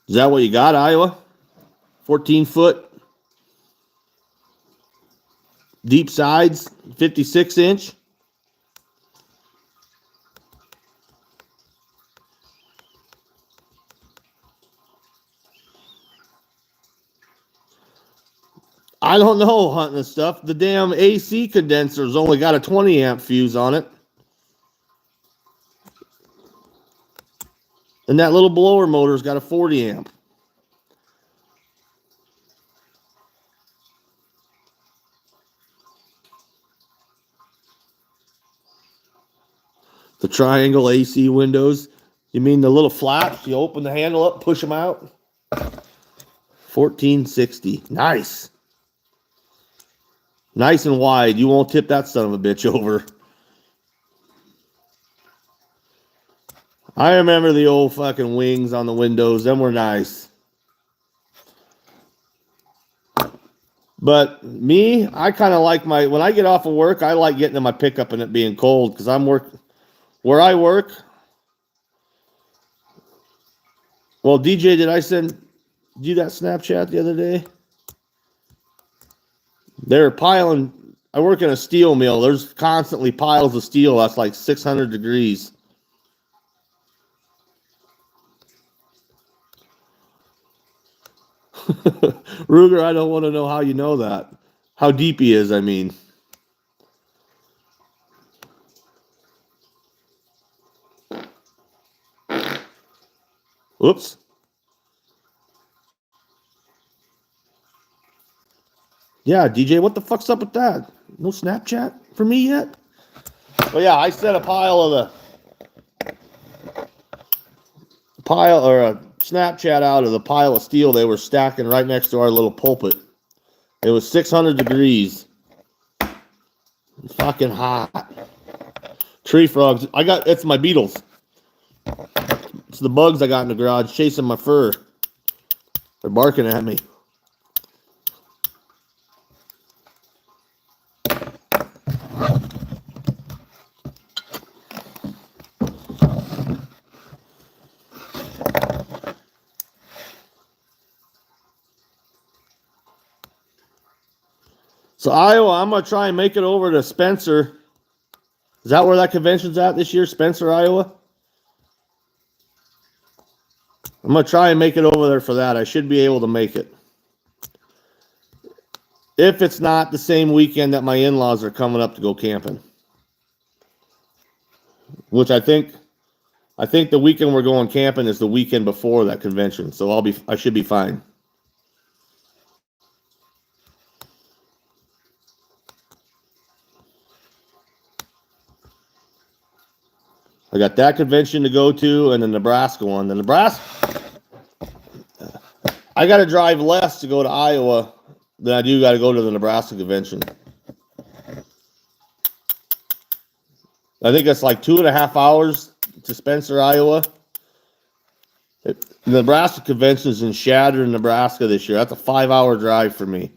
Is that what you got, Iowa? 14-foot. Deep sides, 56-inch. I don't know hunting and stuff. The damn AC condenser's only got a 20 amp fuse on it. And that little blower motor's got a 40 amp. The triangle AC windows. You mean the little flaps? You open the handle up, push them out. 1460. Nice. Nice and wide. You won't tip that son of a bitch over. I remember the old fucking wings on the windows. Them were nice. But me, I kind of like when I get off of work, I like getting in my pickup and it being cold because where I work. Well, DJ, did I send you that Snapchat the other day? They're piling. I work in a steel mill. There's constantly piles of steel. That's like 600 degrees. Ruger, I don't want to know how you know that. How deep he is, I mean. Oops. Yeah, DJ, what the fuck's up with that? No Snapchat for me yet? Well, yeah, I set a Snapchat out of the pile of steel they were stacking right next to our little pulpit. It was 600 degrees. It's fucking hot. Tree frogs. It's my beetles. It's the bugs I got in the garage chasing my fur. They're barking at me. So Iowa, I'm going to try and make it over to Spencer. Is that where that convention's at this year, Spencer, Iowa? I'm going to try and make it over there for that. I should be able to make it. If it's not the same weekend that my in-laws are coming up to go camping. Which I think the weekend we're going camping is the weekend before that convention. So I should be fine. I got that convention to go to and the Nebraska one. I got to drive less to go to Iowa than I do got to go to the Nebraska convention. I think it's like 2.5 hours to Spencer, Iowa. The Nebraska convention is in Chadron, Nebraska this year. That's a 5-hour drive for me.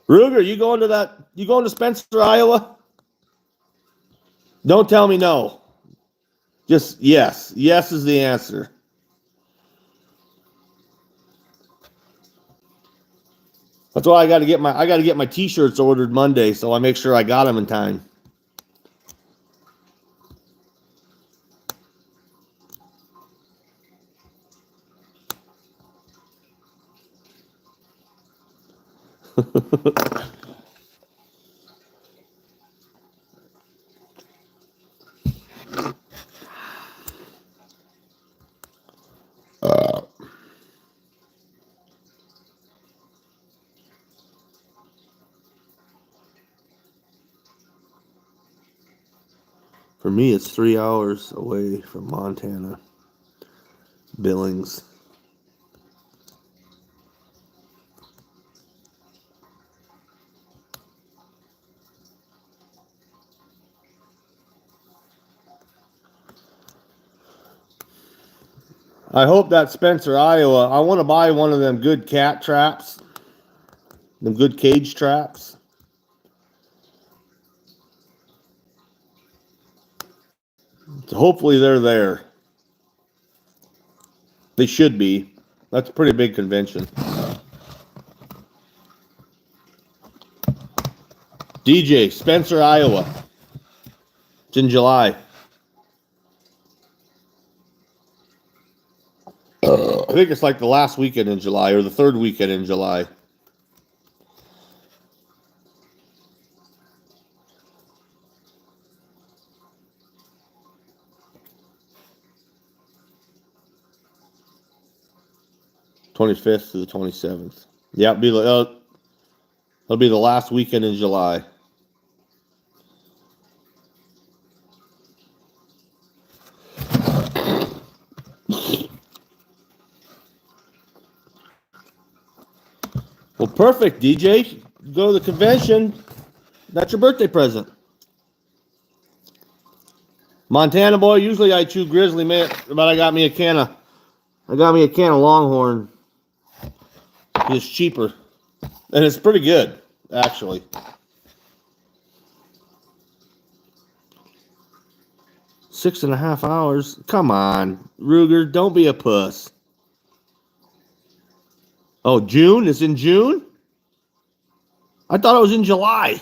Ruger, you going to Spencer, Iowa? Don't tell me no. Just yes. Yes is the answer. That's why I got to get my t-shirts ordered Monday, so I make sure I got them in time. For me, it's 3 hours away from Montana. Billings. I hope that Spencer, Iowa, I want to buy one of them good cat traps. Them good cage traps. So hopefully they're there. They should be. That's a pretty big convention. DJ, Spencer, Iowa. It's in July. I think it's like the last weekend in July or the third weekend in July. '25th to the 27th. Yeah, it'll be the last weekend in July. Well, perfect, DJ. Go to the convention. That's your birthday present. Montana boy, usually I chew Grizzly, man, but I got me a can of Longhorn. It's cheaper. And it's pretty good, actually. Six and a half hours. Come on, Ruger, don't be a puss. Oh, June? It's in June? I thought it was in July.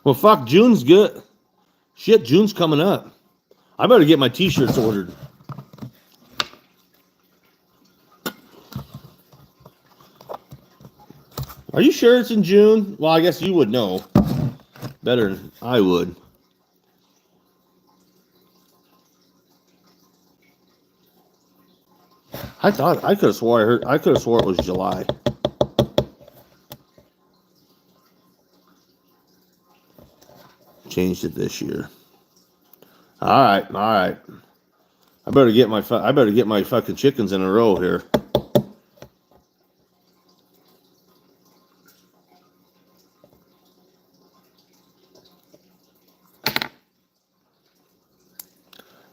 Well, fuck, June's good. Shit, June's coming up. I better get my t-shirts ordered. Are you sure it's in June? Well, I guess you would know better than I would. I could have swore it was July. Changed it this year. All right. I better get my fucking chickens in a row here.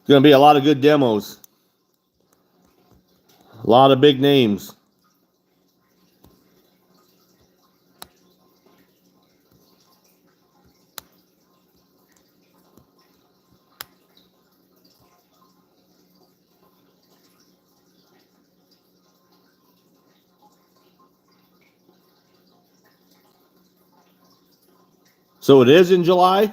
Going to be a lot of good demos. A lot of big names. So it is in July?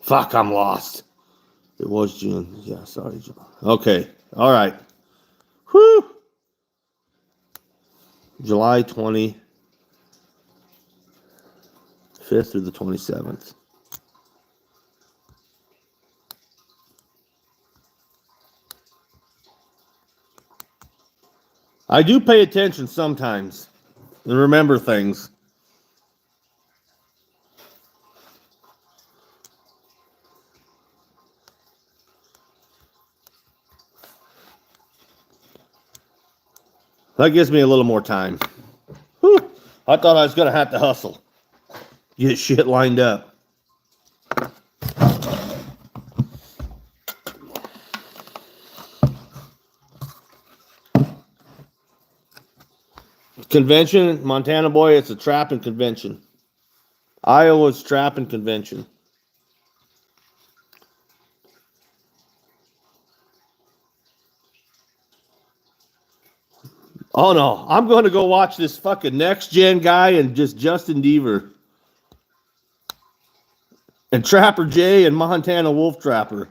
Fuck, I'm lost. It was June. Yeah, sorry, July. Okay. All right. Whew. July 25th through the 27th. I do pay attention sometimes and remember things. That gives me a little more time. Whew. I thought I was going to have to hustle. Get shit lined up. Convention, Montana boy, it's a trapping convention. Iowa's trapping convention. Oh no, I'm going to go watch this fucking next gen guy and just Justin Deaver. And Trapper J and Montana Wolf Trapper.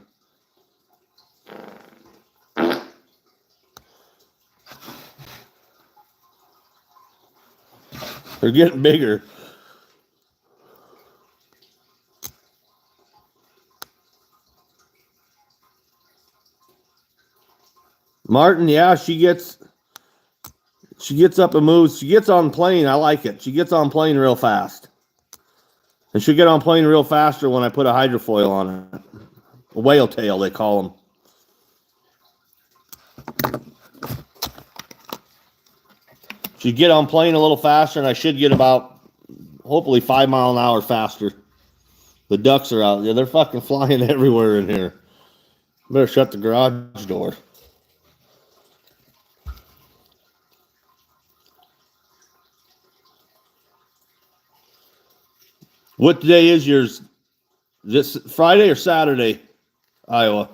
They're getting bigger. Martin, yeah, she gets up and moves. She gets on plane. I like it. She gets on plane real fast. And she'll get on plane real faster when I put a hydrofoil on it. A whale tail, they call them. She'd get on plane a little faster, and I should get about, hopefully, 5 mile an hour faster. The ducks are out there. They're fucking flying everywhere in here. Better shut the garage door. What day is yours? Is this Friday or Saturday, Iowa?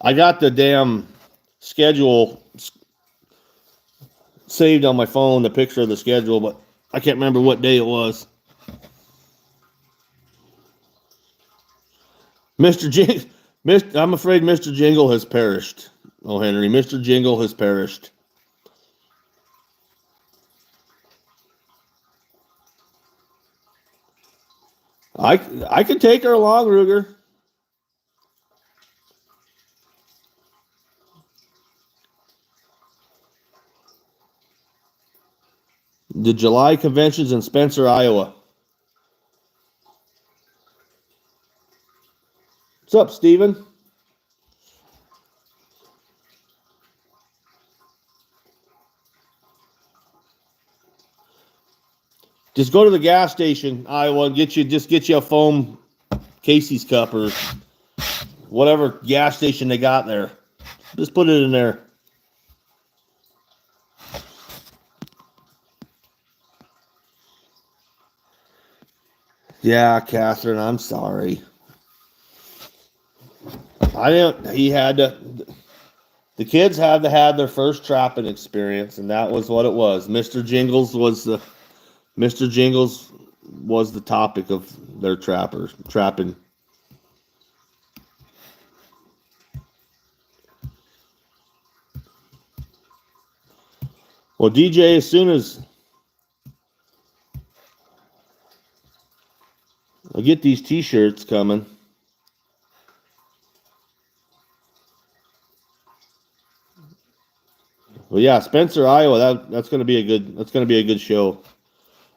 I got the damn schedule saved on my phone, the picture of the schedule, but I can't remember what day it was. Mr. Jingle, I'm afraid Mr. Jingle has perished. Oh, Henry, Mr. Jingle has perished. I could take her along, Ruger. The July convention's in Spencer, Iowa. What's up, Steven? Just go to the gas station, Iowa, and get you a foam Casey's cup or whatever gas station they got there. Just put it in there. Yeah, Catherine, I'm sorry. The kids had to have their first trapping experience, and that was what it was. Mr. Jingles was the topic of their trapping. Well, DJ, as soon as I get these T-shirts coming. Well, yeah, Spencer, Iowa. That's going to be a good show.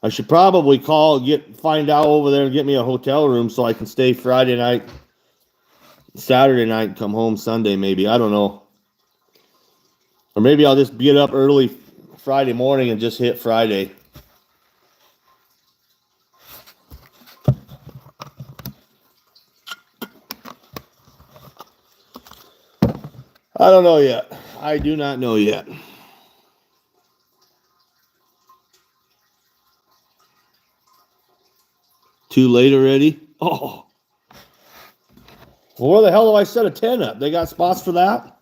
I should probably find out over there and get me a hotel room so I can stay Friday night, Saturday night, and come home Sunday. Maybe, I don't know, or maybe I'll just get up early Friday morning and just hit Friday. I don't know yet. I do not know yet. Too late already? Oh. Well, where the hell do I set a tent up? They got spots for that?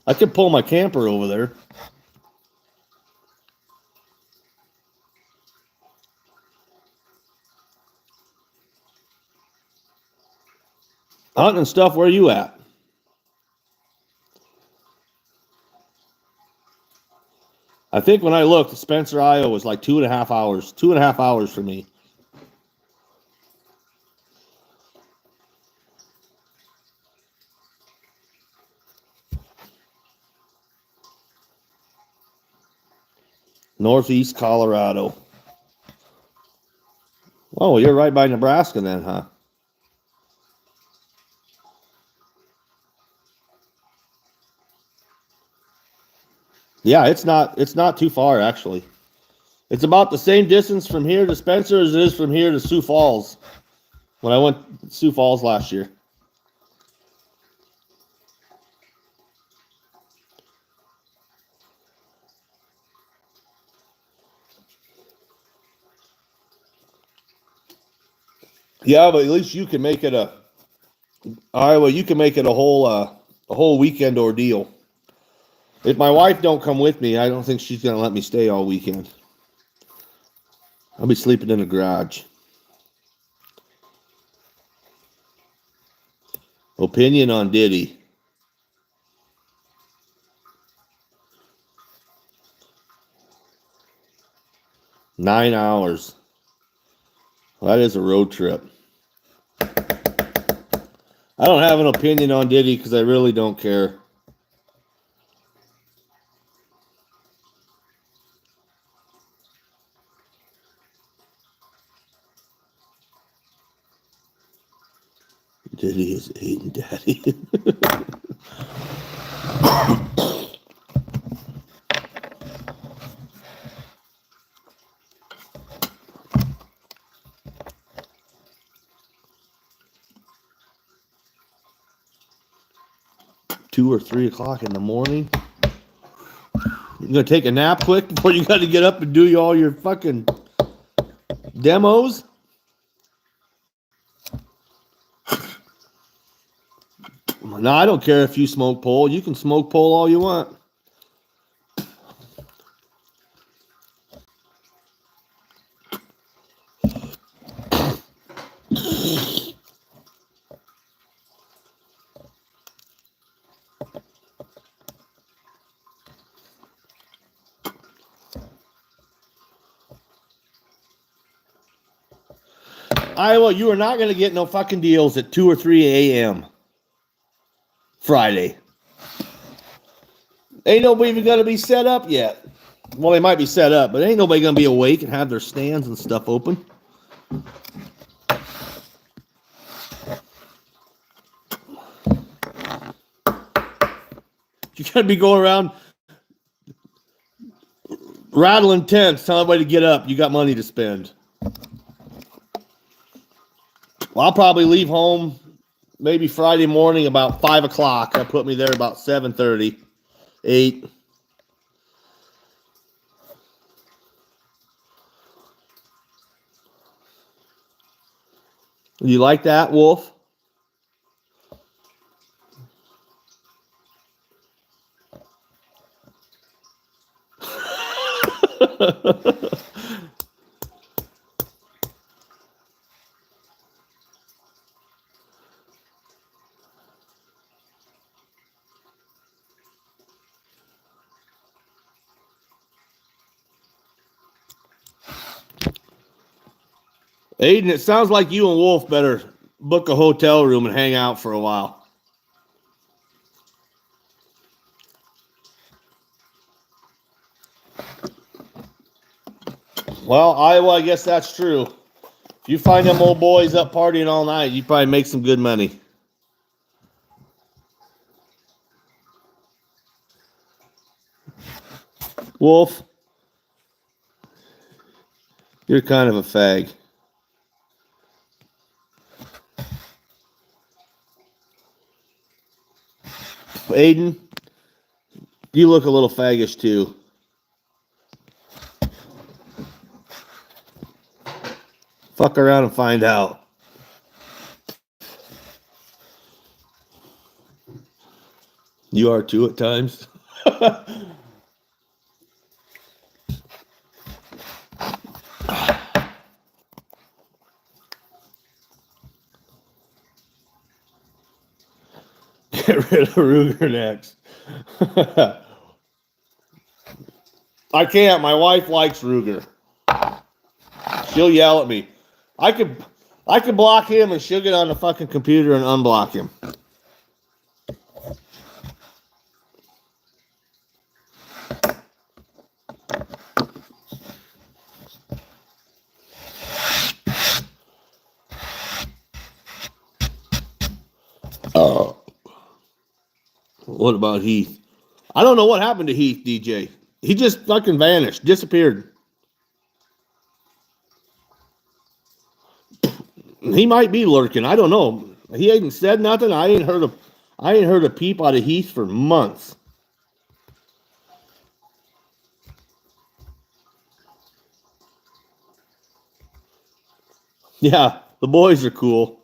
I could pull my camper over there. Hunting stuff, where are you at? I think when I looked, Spencer, Iowa was like 2.5 hours. 2.5 hours for me. Northeast Colorado. Oh, you're right by Nebraska then, huh? Yeah, it's not too far actually. It's about the same distance from here to Spencer as it is from here to Sioux Falls. When I went to Sioux Falls last year. Yeah, but at least you can make it Iowa. You can make it a whole weekend ordeal. If my wife don't come with me, I don't think she's gonna let me stay all weekend. I'll be sleeping in the garage. Opinion on Diddy. 9 hours. That is a road trip. I don't have an opinion on Diddy because I really don't care. Diddy is Aiden Daddy. Two or 3 o'clock in the morning. You gonna take a nap quick before you got to get up and do all your fucking demos? No, I don't care if you smoke pole. You can smoke pole all you want. Iowa, you are not going to get no fucking deals at 2 or 3 a.m. Friday. Ain't nobody even going to be set up yet. Well, they might be set up, but ain't nobody going to be awake and have their stands and stuff open. You got to be going around rattling tents, telling everybody to get up. You got money to spend. Well, I'll probably leave home maybe Friday morning about 5 o'clock. That put me there about 7:30, 8. You like that, Wolf? Aiden, it sounds like you and Wolf better book a hotel room and hang out for a while. Well, Iowa, I guess that's true. If you find them old boys up partying all night, you probably make some good money. Wolf, you're kind of a fag. Aiden, you look a little faggish too. Fuck around and find out. You are too at times. Get rid of Ruger next. I can't. My wife likes Ruger. She'll yell at me. I could block him and she'll get on the fucking computer and unblock him. What about Heath? I don't know what happened to Heath, DJ. He just fucking vanished, disappeared. He might be lurking. I don't know. He ain't said nothing. I ain't heard a peep out of Heath for months. Yeah, the boys are cool.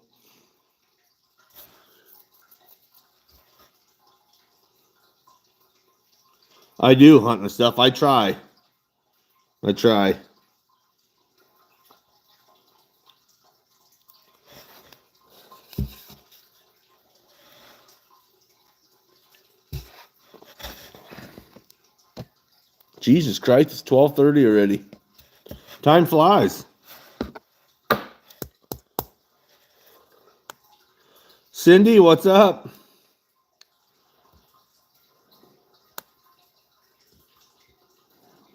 I do hunt and stuff. I try. Jesus Christ, it's 12:30 already. Time flies. Cindy, what's up?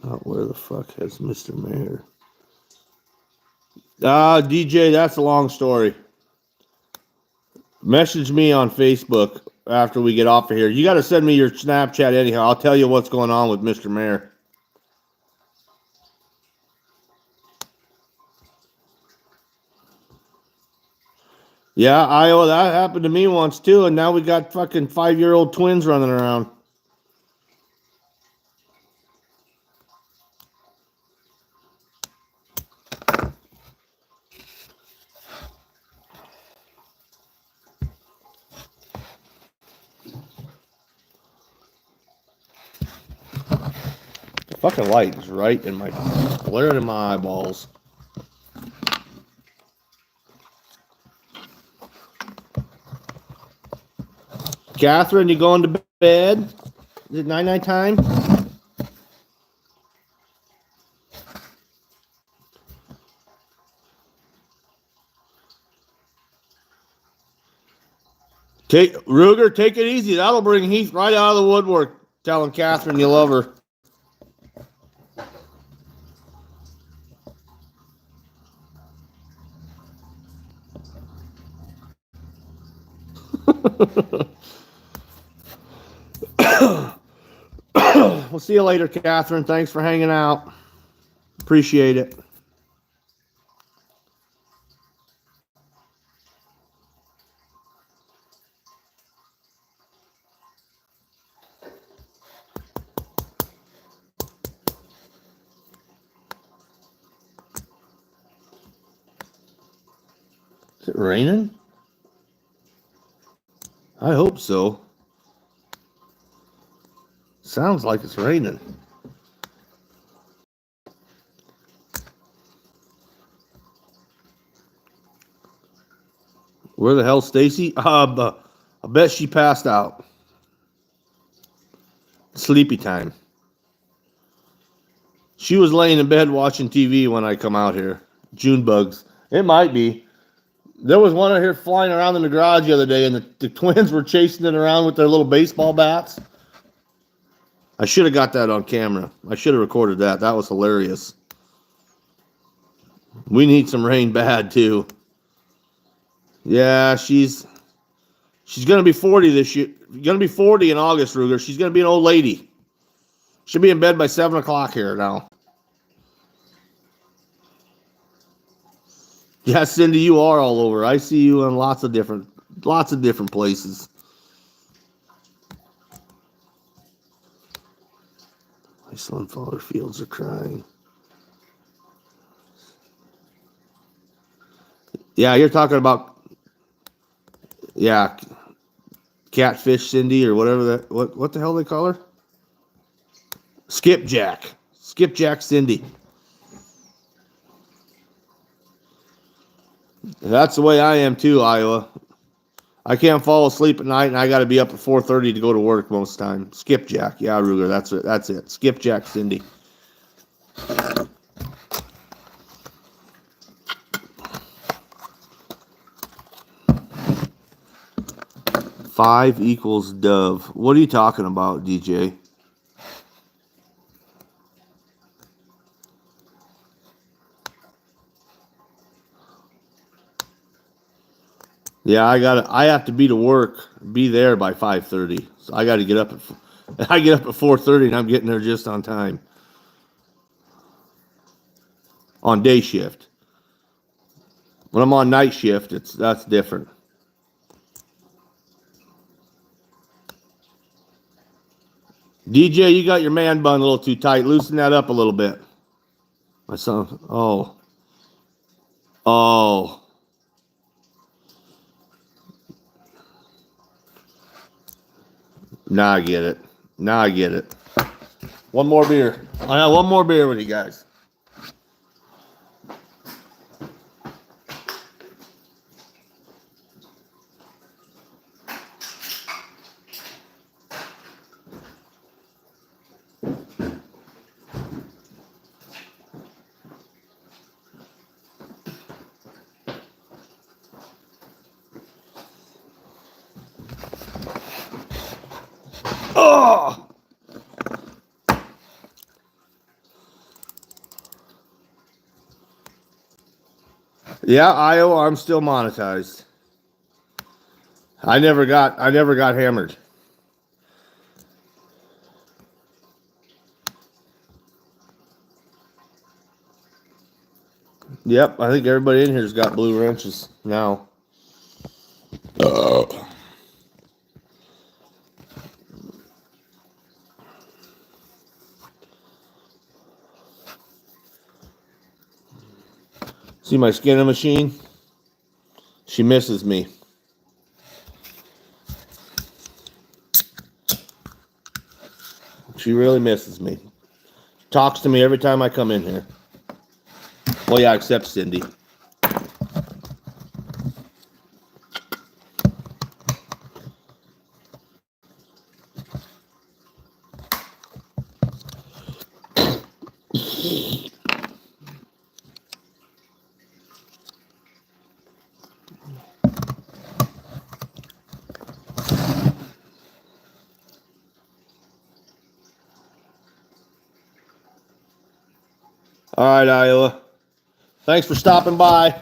Oh, where the fuck has Mr. Mayor? DJ, that's a long story. Message me on Facebook after we get off of here. You got to send me your Snapchat anyhow. I'll tell you what's going on with Mr. Mayor. Yeah, Iowa, that happened to me once too, and now we got fucking 5-year-old twins running around. The fucking light is right in my glaring in my eyeballs. Catherine, you going to bed? Is it night time? Ruger, take it easy. That'll bring Heath right out of the woodwork, telling Catherine you love her. We'll see you later, Catherine. Thanks for hanging out. Appreciate it. Is it raining? I hope so. Sounds like it's raining. Where the hell's Stacy? I bet she passed out. Sleepy time. She was laying in bed watching TV when I come out here. June bugs. It might be. There was one out here flying around in the garage the other day, and the twins were chasing it around with their little baseball bats. I should have got that on camera. I should have recorded that. That was hilarious. We need some rain bad, too. Yeah, she's going to be 40 this year. Going to be 40 in August, Ruger. She's going to be an old lady. She'll be in bed by 7 o'clock here now. Yeah, Cindy, you are all over. I see you in lots of different places. My sunflower fields are crying. Yeah, you're talking about catfish Cindy or whatever that what the hell they call her? Skipjack Cindy. That's the way I am too, Iowa. I can't fall asleep at night, and I got to be up at 4:30 to go to work most of the time. Skipjack, yeah, Ruger, that's it. Skipjack Cindy. Five equals dove. What are you talking about, DJ? Yeah, I have to be there by 5:30. So I got to get up at 4:30, and I'm getting there just on time. On day shift. When I'm on night shift, that's different. DJ, you got your man bun a little too tight. Loosen that up a little bit. My son. Oh. Now I get it. One more beer. I have one more beer with you guys. Oh! Yeah, Iowa, I'm still monetized. I never got hammered. Yep, I think everybody in here's got blue wrenches now. See my skinning machine? She misses me. She really misses me. Talks to me every time I come in here. Well, yeah, except Cindy. All right, Iowa. Thanks for stopping by.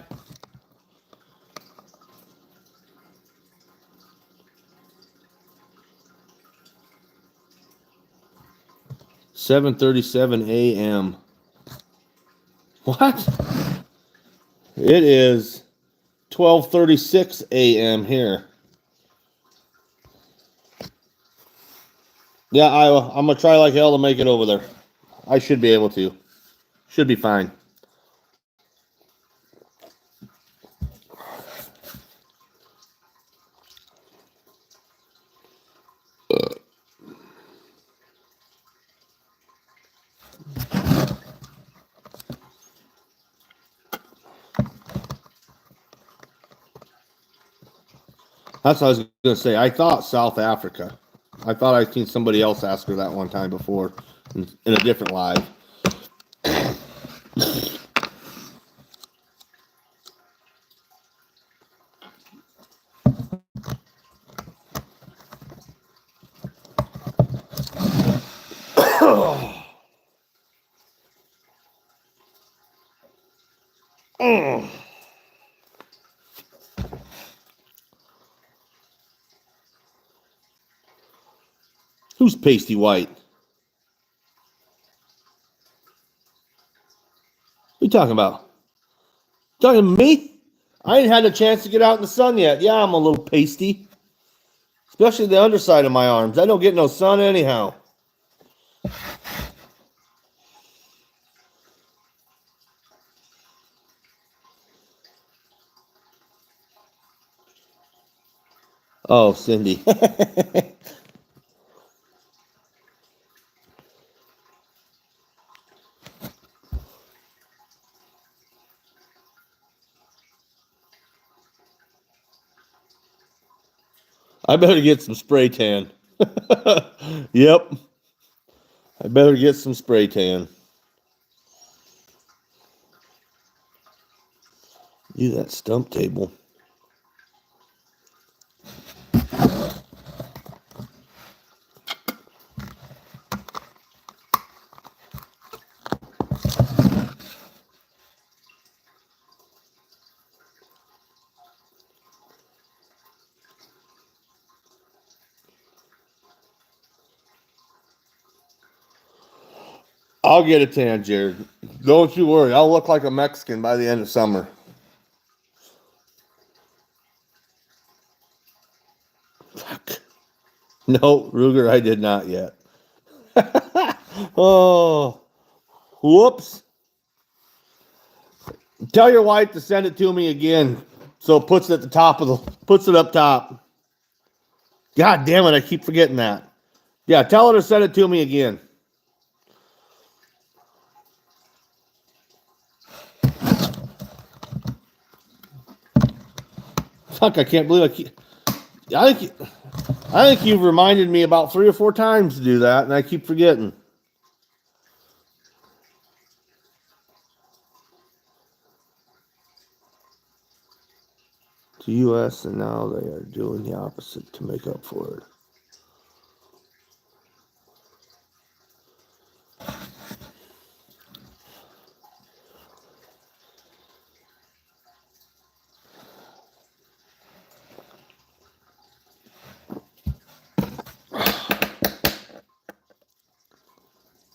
$7:37 a.m. What? It is 12:36 a.m. here. Yeah, Iowa. I'm gonna try like hell to make it over there. I should be able to. Should be fine. That's what I was going to say. I thought South Africa. I thought I'd seen somebody else ask her that one time before in a different live. Who's pasty white? What are you talking about? Talking to me? I ain't had a chance to get out in the sun yet. Yeah, I'm a little pasty. Especially the underside of my arms. I don't get no sun anyhow. Oh, Cindy. I better get some spray tan. Yep. I better get some spray tan. You that stump table. I'll get a tan, Jared. Don't you worry. I'll look like a Mexican by the end of summer. Fuck. No, Ruger, I did not yet. Oh, whoops. Tell your wife to send it to me again. So it puts it at the top of the, puts it up top. God damn it, I keep forgetting that. Yeah, tell her to send it to me again. Fuck, I can't believe I think you've reminded me about 3 or 4 times to do that, and I keep forgetting. The U.S. and now they are doing the opposite to make up for it.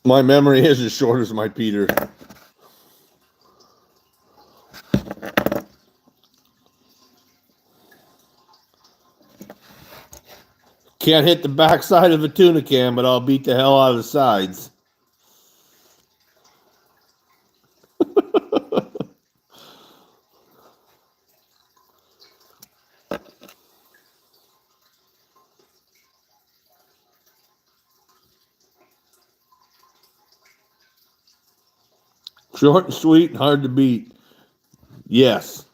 My memory is as short as my Peter. Can't hit the backside of a tuna can, but I'll beat the hell out of the sides. Short and sweet and hard to beat. Yes.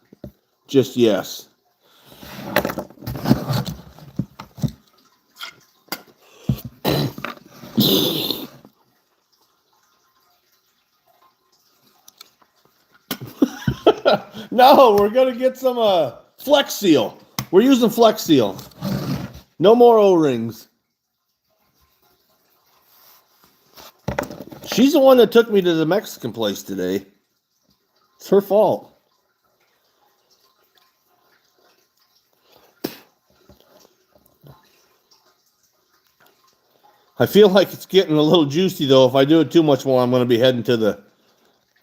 Just yes. No, we're going to get some Flex Seal. We're using Flex Seal. No more O-rings. She's the one that took me to the Mexican place today. It's her fault. I feel like it's getting a little juicy, though. If I do it too much more, I'm going to be heading to the...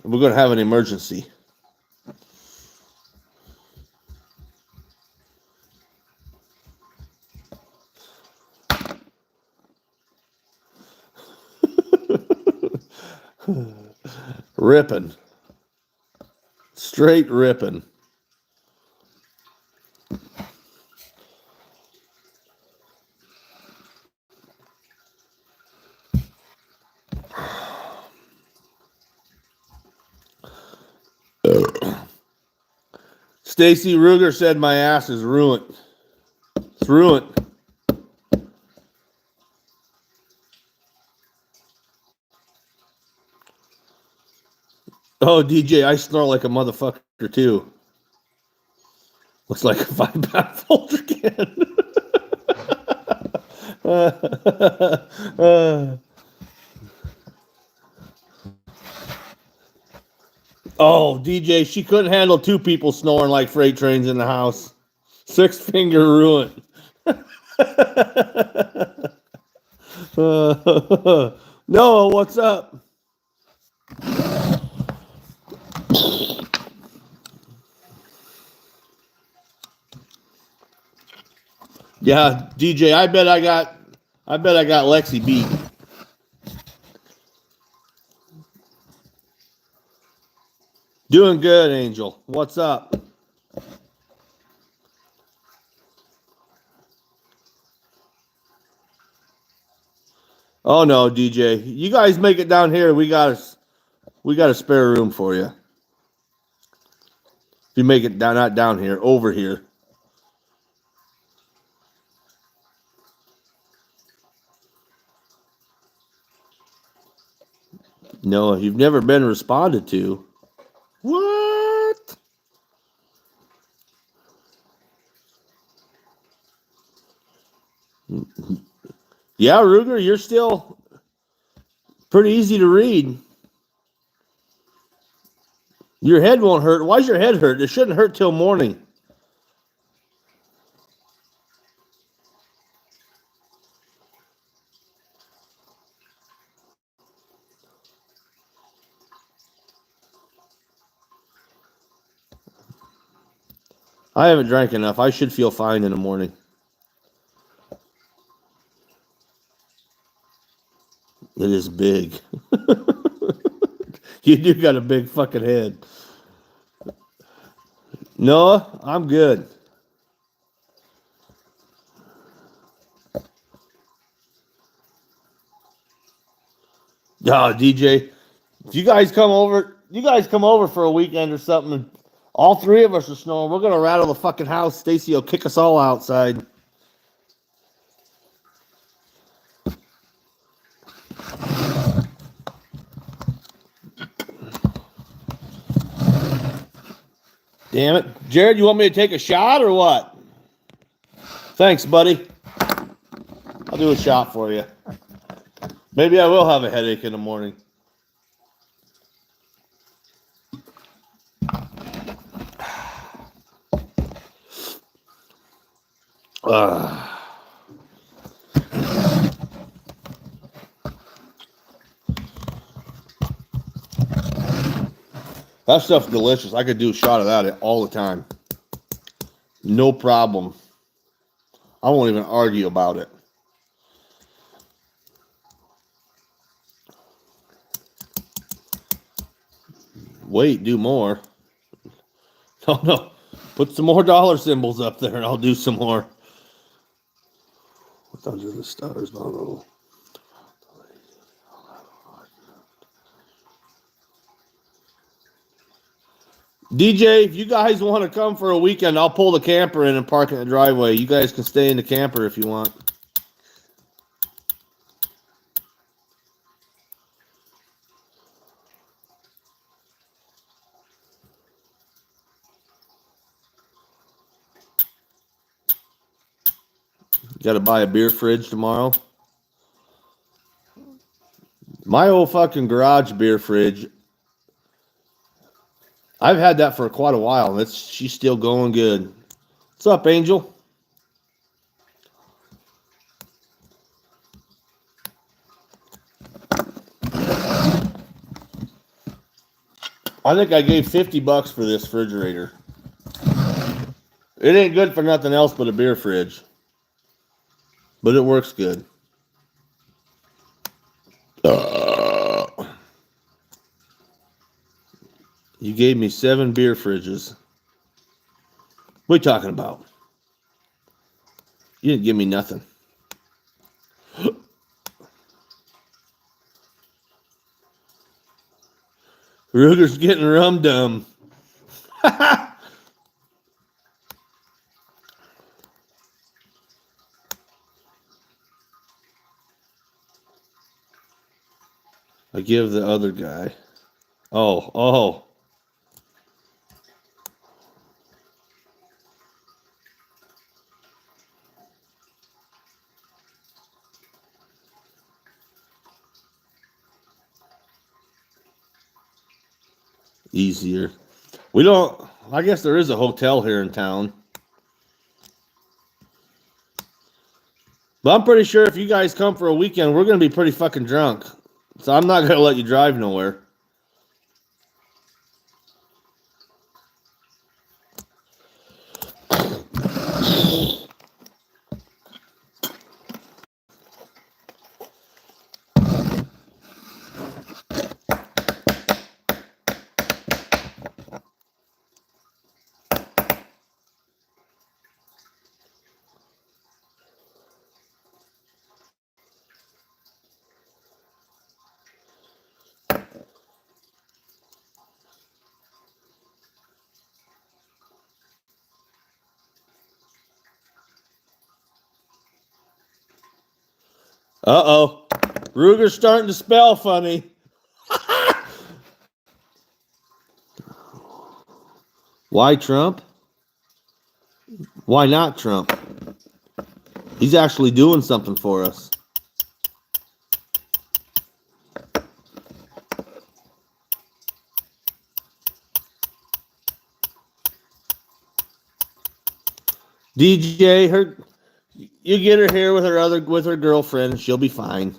We're going to have an emergency. Ripping. Straight ripping. Stacy Ruger said my ass is ruined. It's ruined. Oh, DJ, I snore like a motherfucker too. Looks like a 5-pound Folger can. Oh, DJ, she couldn't handle 2 people snoring like freight trains in the house. 6-finger ruin. Noah, what's up? Yeah, DJ, I bet I got Lexi beat. Doing good, Angel. What's up? Oh no, DJ. You guys make it down here. We got a spare room for you. If you make it down, not down here, over here. No, you've never been responded to. What? Yeah, Ruger, you're still pretty easy to read. Your head won't hurt. Why's your head hurt? It shouldn't hurt till morning. I haven't drank enough. I should feel fine in the morning. It is big. You do got a big fucking head. Noah, I'm good. DJ, if you guys come over for a weekend or something, all 3 of us are snoring. We're gonna rattle the fucking house. Stacy will kick us all outside. Damn it. Jared, you want me to take a shot or what? Thanks, buddy. I'll do a shot for you. Maybe I will have a headache in the morning. That stuff's delicious. I could do a shot of that all the time. No problem. I won't even argue about it. Wait, do more. No. Put some more dollar symbols up there and I'll do some more. What's under the stars? Bottle. DJ, if you guys want to come for a weekend, I'll pull the camper in and park in the driveway. You guys can stay in the camper if you want. Got to buy a beer fridge tomorrow. My old fucking garage beer fridge, I've had that for quite a while. She's still going good. What's up, Angel? I think I gave $50 for this refrigerator. It ain't good for nothing else but a beer fridge. But it works good. You gave me 7 beer fridges. What are you talking about? You didn't give me nothing. Ruger's getting rum dumb. I give the other guy. Oh. Easier. I guess there is a hotel here in town. But I'm pretty sure if you guys come for a weekend, we're going to be pretty fucking drunk. So I'm not going to let you drive nowhere. Uh-oh. Ruger's starting to spell funny. Why Trump? Why not Trump? He's actually doing something for us. DJ, you get her here with her girlfriend, she'll be fine.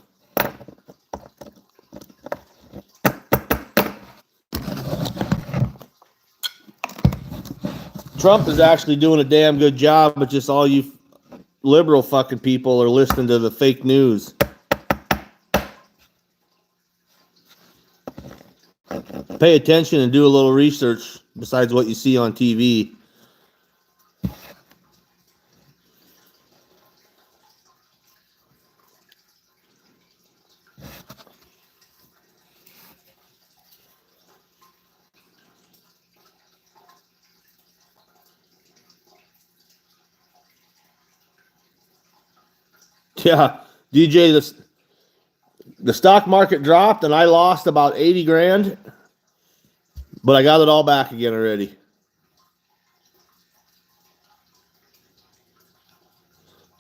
Trump is actually doing a damn good job, but just all you liberal fucking people are listening to the fake news. Pay attention and do a little research besides what you see on TV. Yeah, DJ, the stock market dropped and I lost about 80 grand, but I got it all back again already.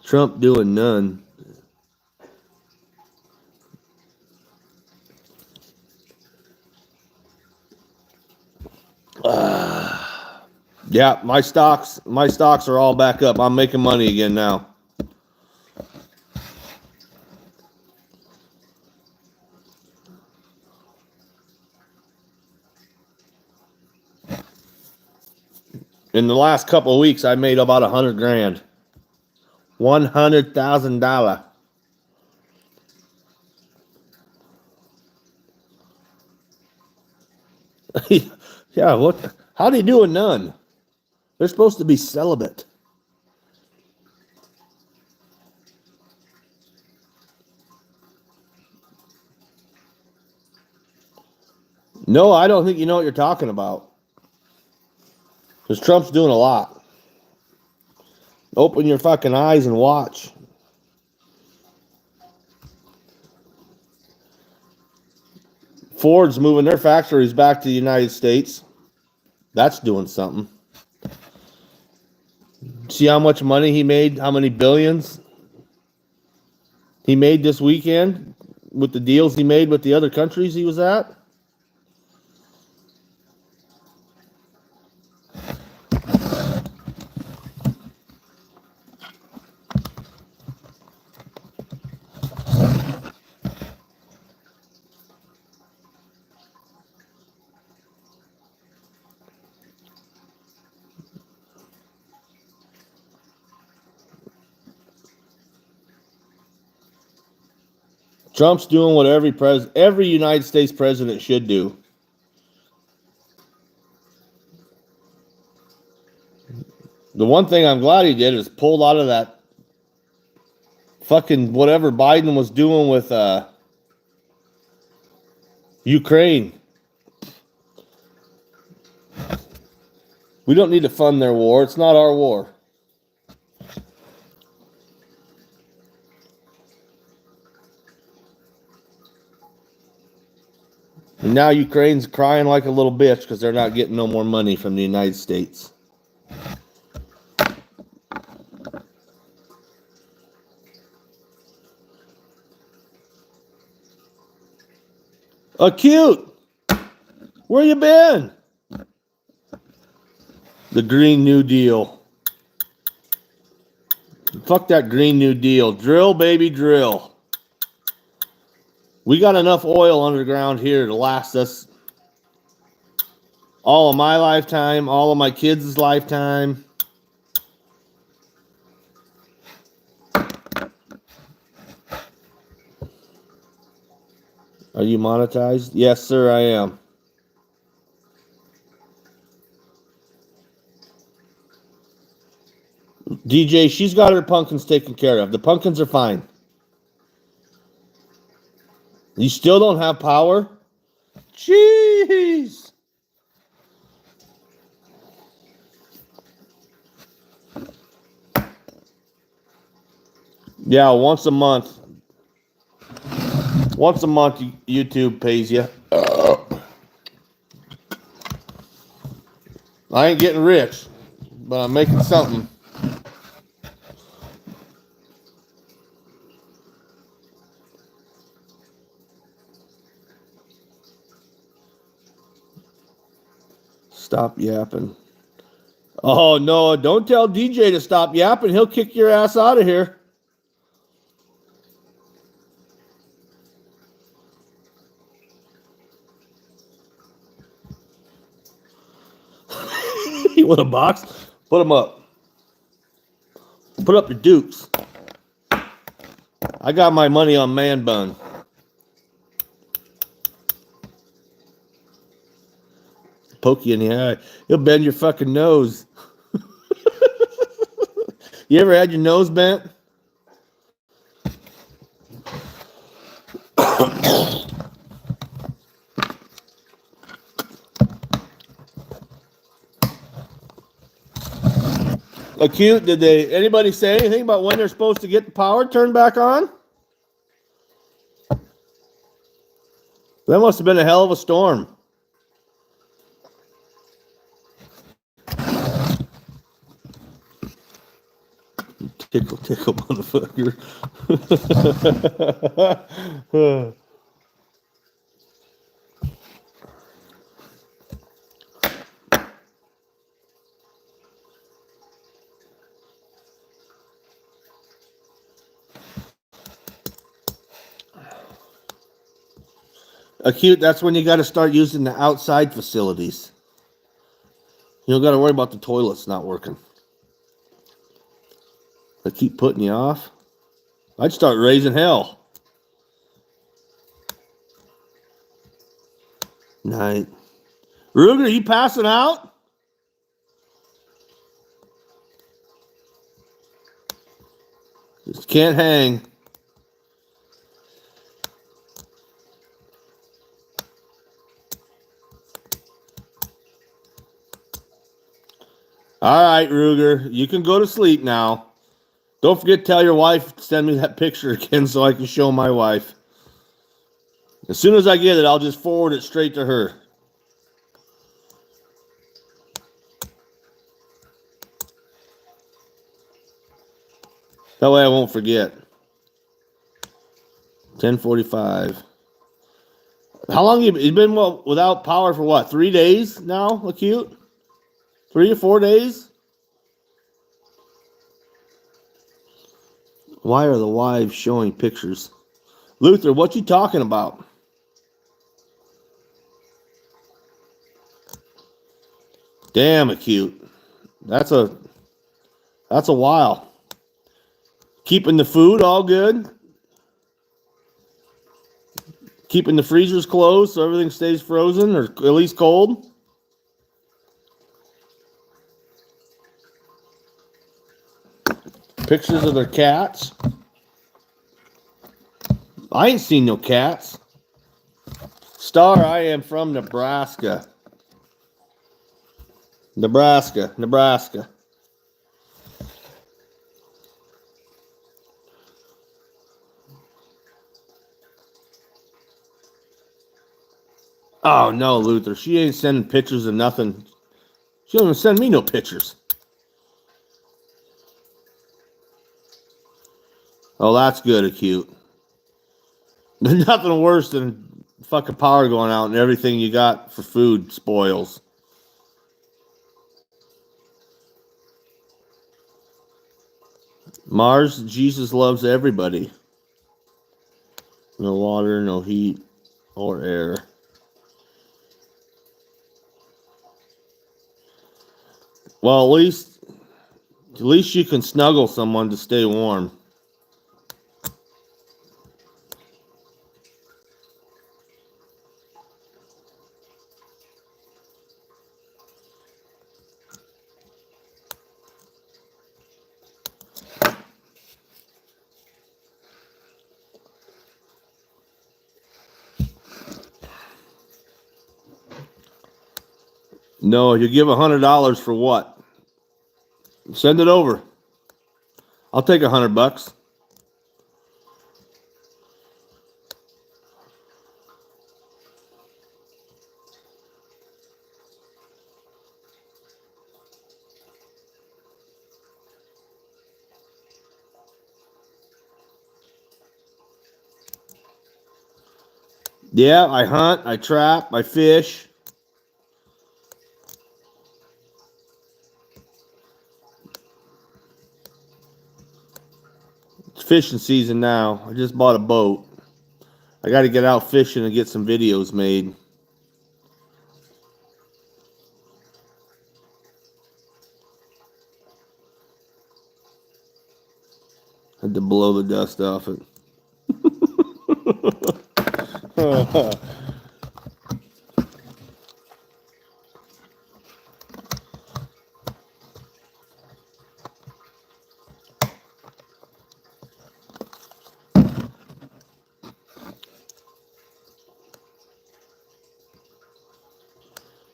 Trump doing none. Yeah, my stocks are all back up. I'm making money again now. In the last couple of weeks, I made about $100,000. $100,000. Yeah, what? How do you do a nun? They're supposed to be celibate. No, I don't think you know what you're talking about. Because Trump's doing a lot. Open your fucking eyes and watch. Ford's moving their factories back to the United States. That's doing something. See how much money he made? How many billions he made this weekend with the deals he made with the other countries he was at? Trump's doing what every United States president should do. The one thing I'm glad he did is pulled out of that fucking whatever Biden was doing with Ukraine. We don't need to fund their war. It's not our war. And now Ukraine's crying like a little bitch because they're not getting no more money from the United States. Acute! Where you been? The Green New Deal. Fuck that Green New Deal. Drill, baby, drill. We got enough oil underground here to last us all of my lifetime, all of my kids' lifetime. Are you monetized? Yes, sir, I am. DJ, she's got her pumpkins taken care of. The pumpkins are fine. You still don't have power? Jeez. Yeah, once a month. Once a month, YouTube pays you. I ain't getting rich, but I'm making something. Stop yapping. Oh, no, don't tell DJ to stop yapping. He'll kick your ass out of here. You want a box? Put them up. Put up your dukes. I got my money on Man Bun. Poke you in the eye. He'll bend your fucking nose. You ever had your nose bent? Acute, did anybody say anything about when they're supposed to get the power turned back on? That must have been a hell of a storm. Tickle, tickle, motherfucker. Acute, that's when you got to start using the outside facilities. You don't got to worry about the toilets not working. They keep putting you off. I'd start raising hell. Night. Ruger, you passing out? Just can't hang. All right, Ruger, you can go to sleep now. Don't forget to tell your wife to send me that picture again so I can show my wife. As soon as I get it, I'll just forward it straight to her. That way I won't forget. 10:45. How long you been without power for what? 3 days now, Acute? 3 or 4 days? Why are the wives showing pictures? Luther, what you talking about? Damn, Acute. That's a while. Keeping the food all good. Keeping the freezers closed so everything stays frozen or at least cold. Pictures of their cats. I ain't seen no cats. Star, I am from Nebraska. Nebraska. Oh, no, Luther. She ain't sending pictures of nothing. She don't even send me no pictures. Oh, that's good, Acute. There's nothing worse than fucking power going out and everything you got for food spoils. Mars, Jesus loves everybody. No water, no heat or air. Well, at least you can snuggle someone to stay warm. No, you give $100 for what? Send it over. I'll take $100. Yeah, I hunt, I trap, I fish. It's fishing season now. I just bought a boat. I got to get out fishing and get some videos made. Had to blow the dust off it.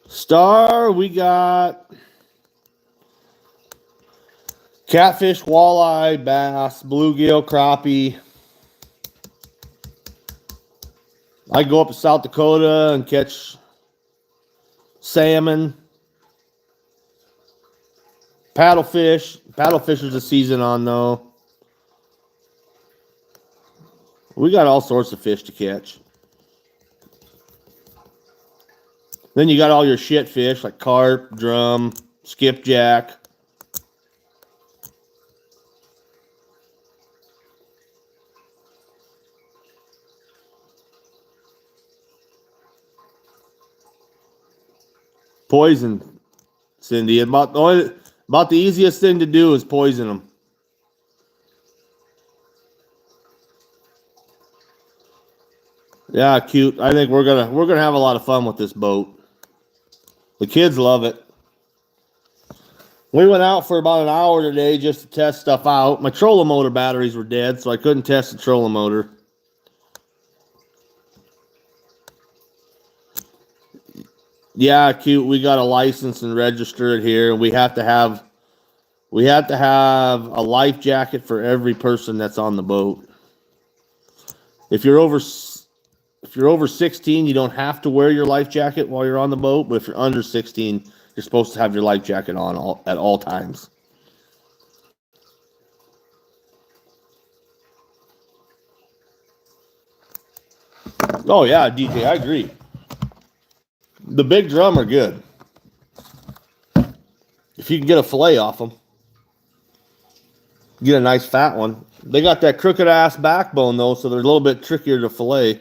Star, we got catfish, walleye, bass, bluegill, crappie. I go up to South Dakota and catch salmon, paddlefish. Paddlefish is the season on, though. We got all sorts of fish to catch. Then you got all your shit fish like carp, drum, skipjack. Poison Cindy. About the easiest thing to do is poison them. Yeah, cute. I think we're gonna have a lot of fun with this boat. The kids love it. We went out for about an hour today just to test stuff out. My trolling motor batteries were dead, so I couldn't test the trolling motor. Yeah, cute. We got a license and register it here. We have to have a life jacket for every person that's on the boat. If you're over 16, you don't have to wear your life jacket while you're on the boat. But if you're under 16, you're supposed to have your life jacket on at all times. Oh yeah, DJ, I agree. The big drum are good. If you can get a fillet off them, get a nice fat one. They got that crooked ass backbone though, so they're a little bit trickier to fillet.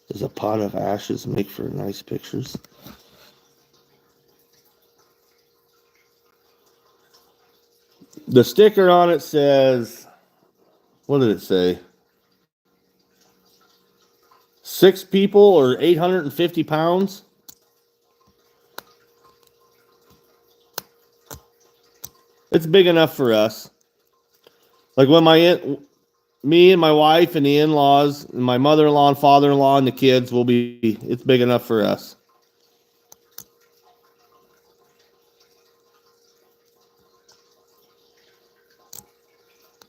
Does a pot of ashes make for nice pictures? The sticker on it says, what did it say? 6 people or 850 pounds? It's big enough for us. Like when me and my wife and the in-laws and my mother-in-law and father-in-law and the kids will be, it's big enough for us.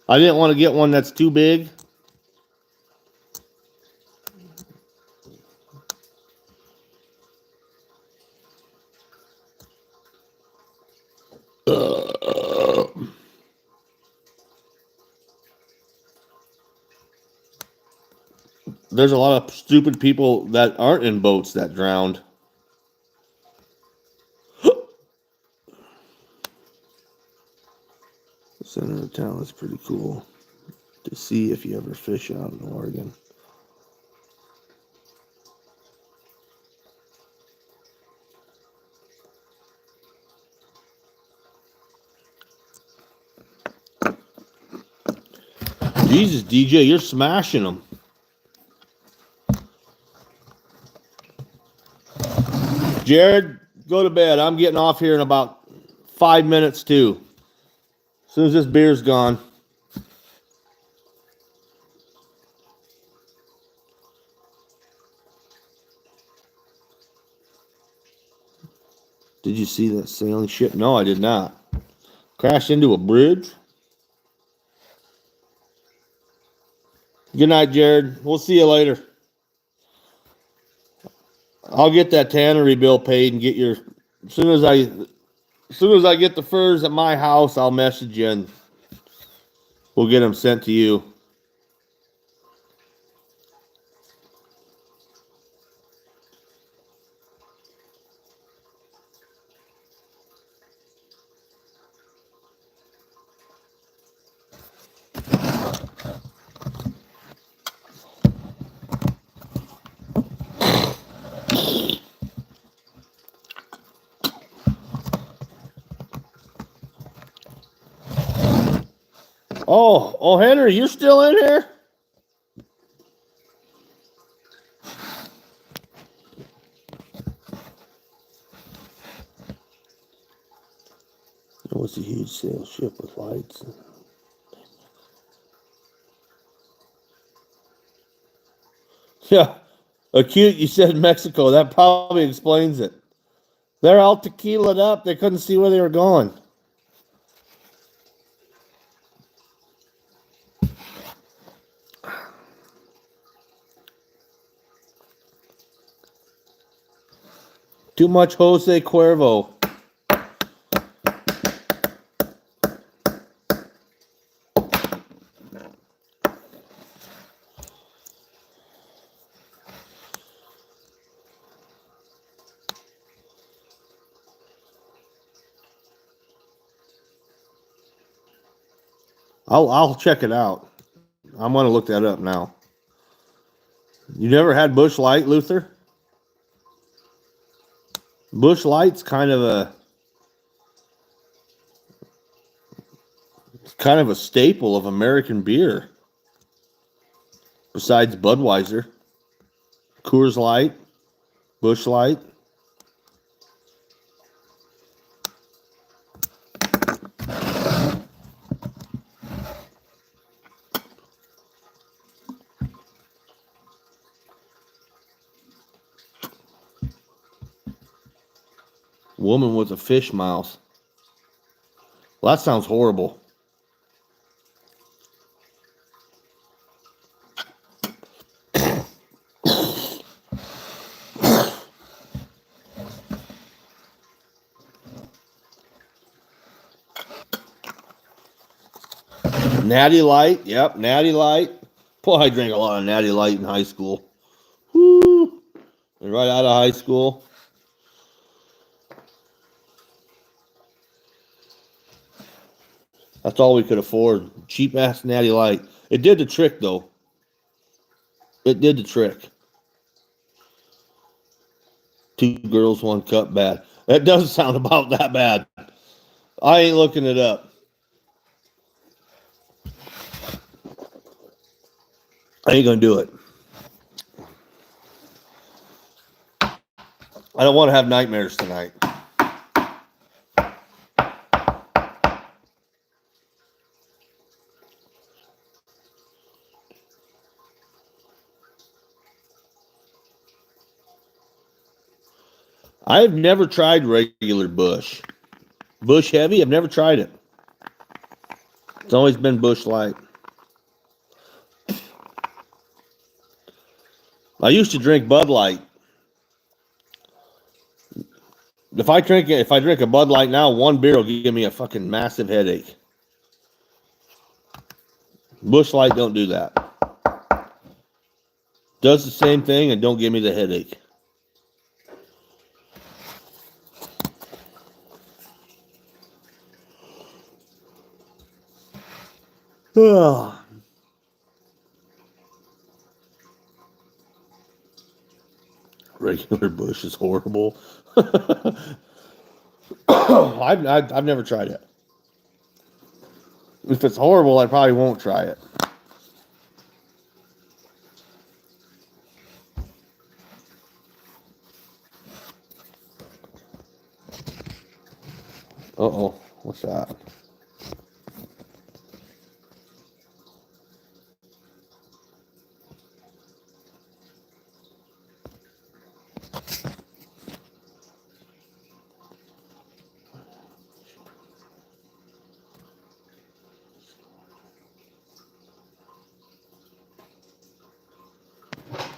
I didn't want to get one that's too big. There's a lot of stupid people that aren't in boats that drowned. The center of town is pretty cool to see if you ever fish out in Oregon. Jesus, DJ, you're smashing them. Jared, go to bed. I'm getting off here in about 5 minutes too. As soon as this beer's gone. Did you see that sailing ship? No, I did not. Crashed into a bridge. Good night, Jared. We'll see you later. I'll get that tannery bill paid and get your. As soon as I get the furs at my house, I'll message you and we'll get them sent to you. Oh, Henry, you're still in here? It was a huge sail ship with lights. Yeah, acute. You said Mexico. That probably explains it. They're all tequilaed up. They couldn't see where they were going. Too much Jose Cuervo. I'll check it out. I'm gonna look that up now. You never had Busch Light, Luther? Busch Light's kind of a staple of American beer. Besides Budweiser, Coors Light, Busch Light. Woman with a fish mouth. Well, that sounds horrible. Natty Light. Yep, Natty Light. Boy, I drank a lot of Natty Light in high school. Woo! Right out of high school. That's all we could afford. Cheap ass Natty Light. It did the trick, though. It did the trick. 2 girls, 1 cup, bad. That doesn't sound about that bad. I ain't looking it up. I ain't gonna do it. I don't want to have nightmares tonight. I've never tried regular Busch. Busch Heavy, I've never tried it. It's always been Busch Light. I used to drink Bud Light. If I drink a Bud Light now, 1 beer will give me a fucking massive headache. Busch Light don't do that. Does the same thing and don't give me the headache. Regular Busch is horrible. I've never tried it. If it's horrible, I probably won't try it. Uh-oh. What's that?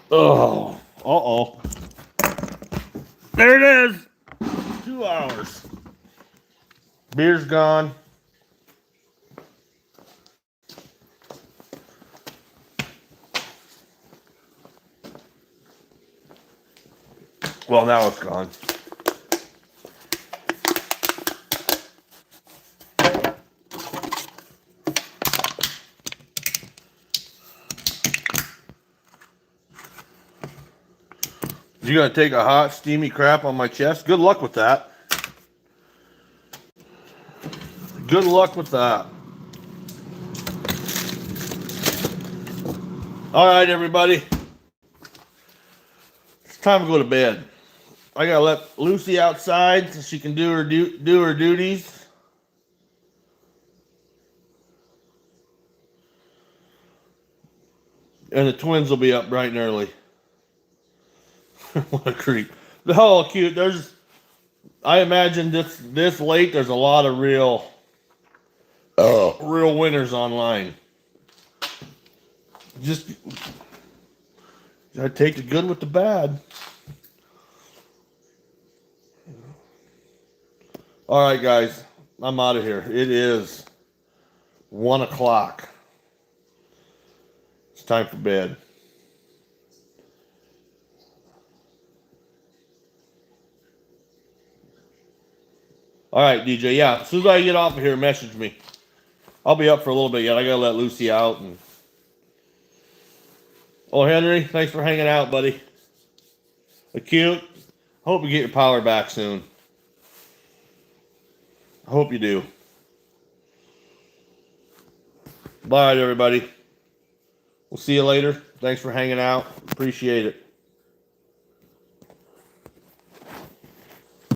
Oh. Uh-oh. There it is. 2 hours. Beer's gone. Well, now it's gone. You gonna take a hot, steamy crap on my chest? Good luck with that. Good luck with that. All right, everybody. It's time to go to bed. I gotta let Lucy outside so she can do her duties. And the twins will be up bright and early. What a creep. Oh, cute. I imagine this late, there's a lot of real winners online. Just gotta take the good with the bad. All right, guys. I'm out of here. It is 1 o'clock. It's time for bed. All right, DJ. Yeah, as soon as I get off of here, message me. I'll be up for a little bit yet. I gotta let Lucy out. And oh, Henry, thanks for hanging out, buddy. Acute, hope you get your power back soon. I hope you do. Bye, everybody. We'll see you later. Thanks for hanging out. Appreciate it.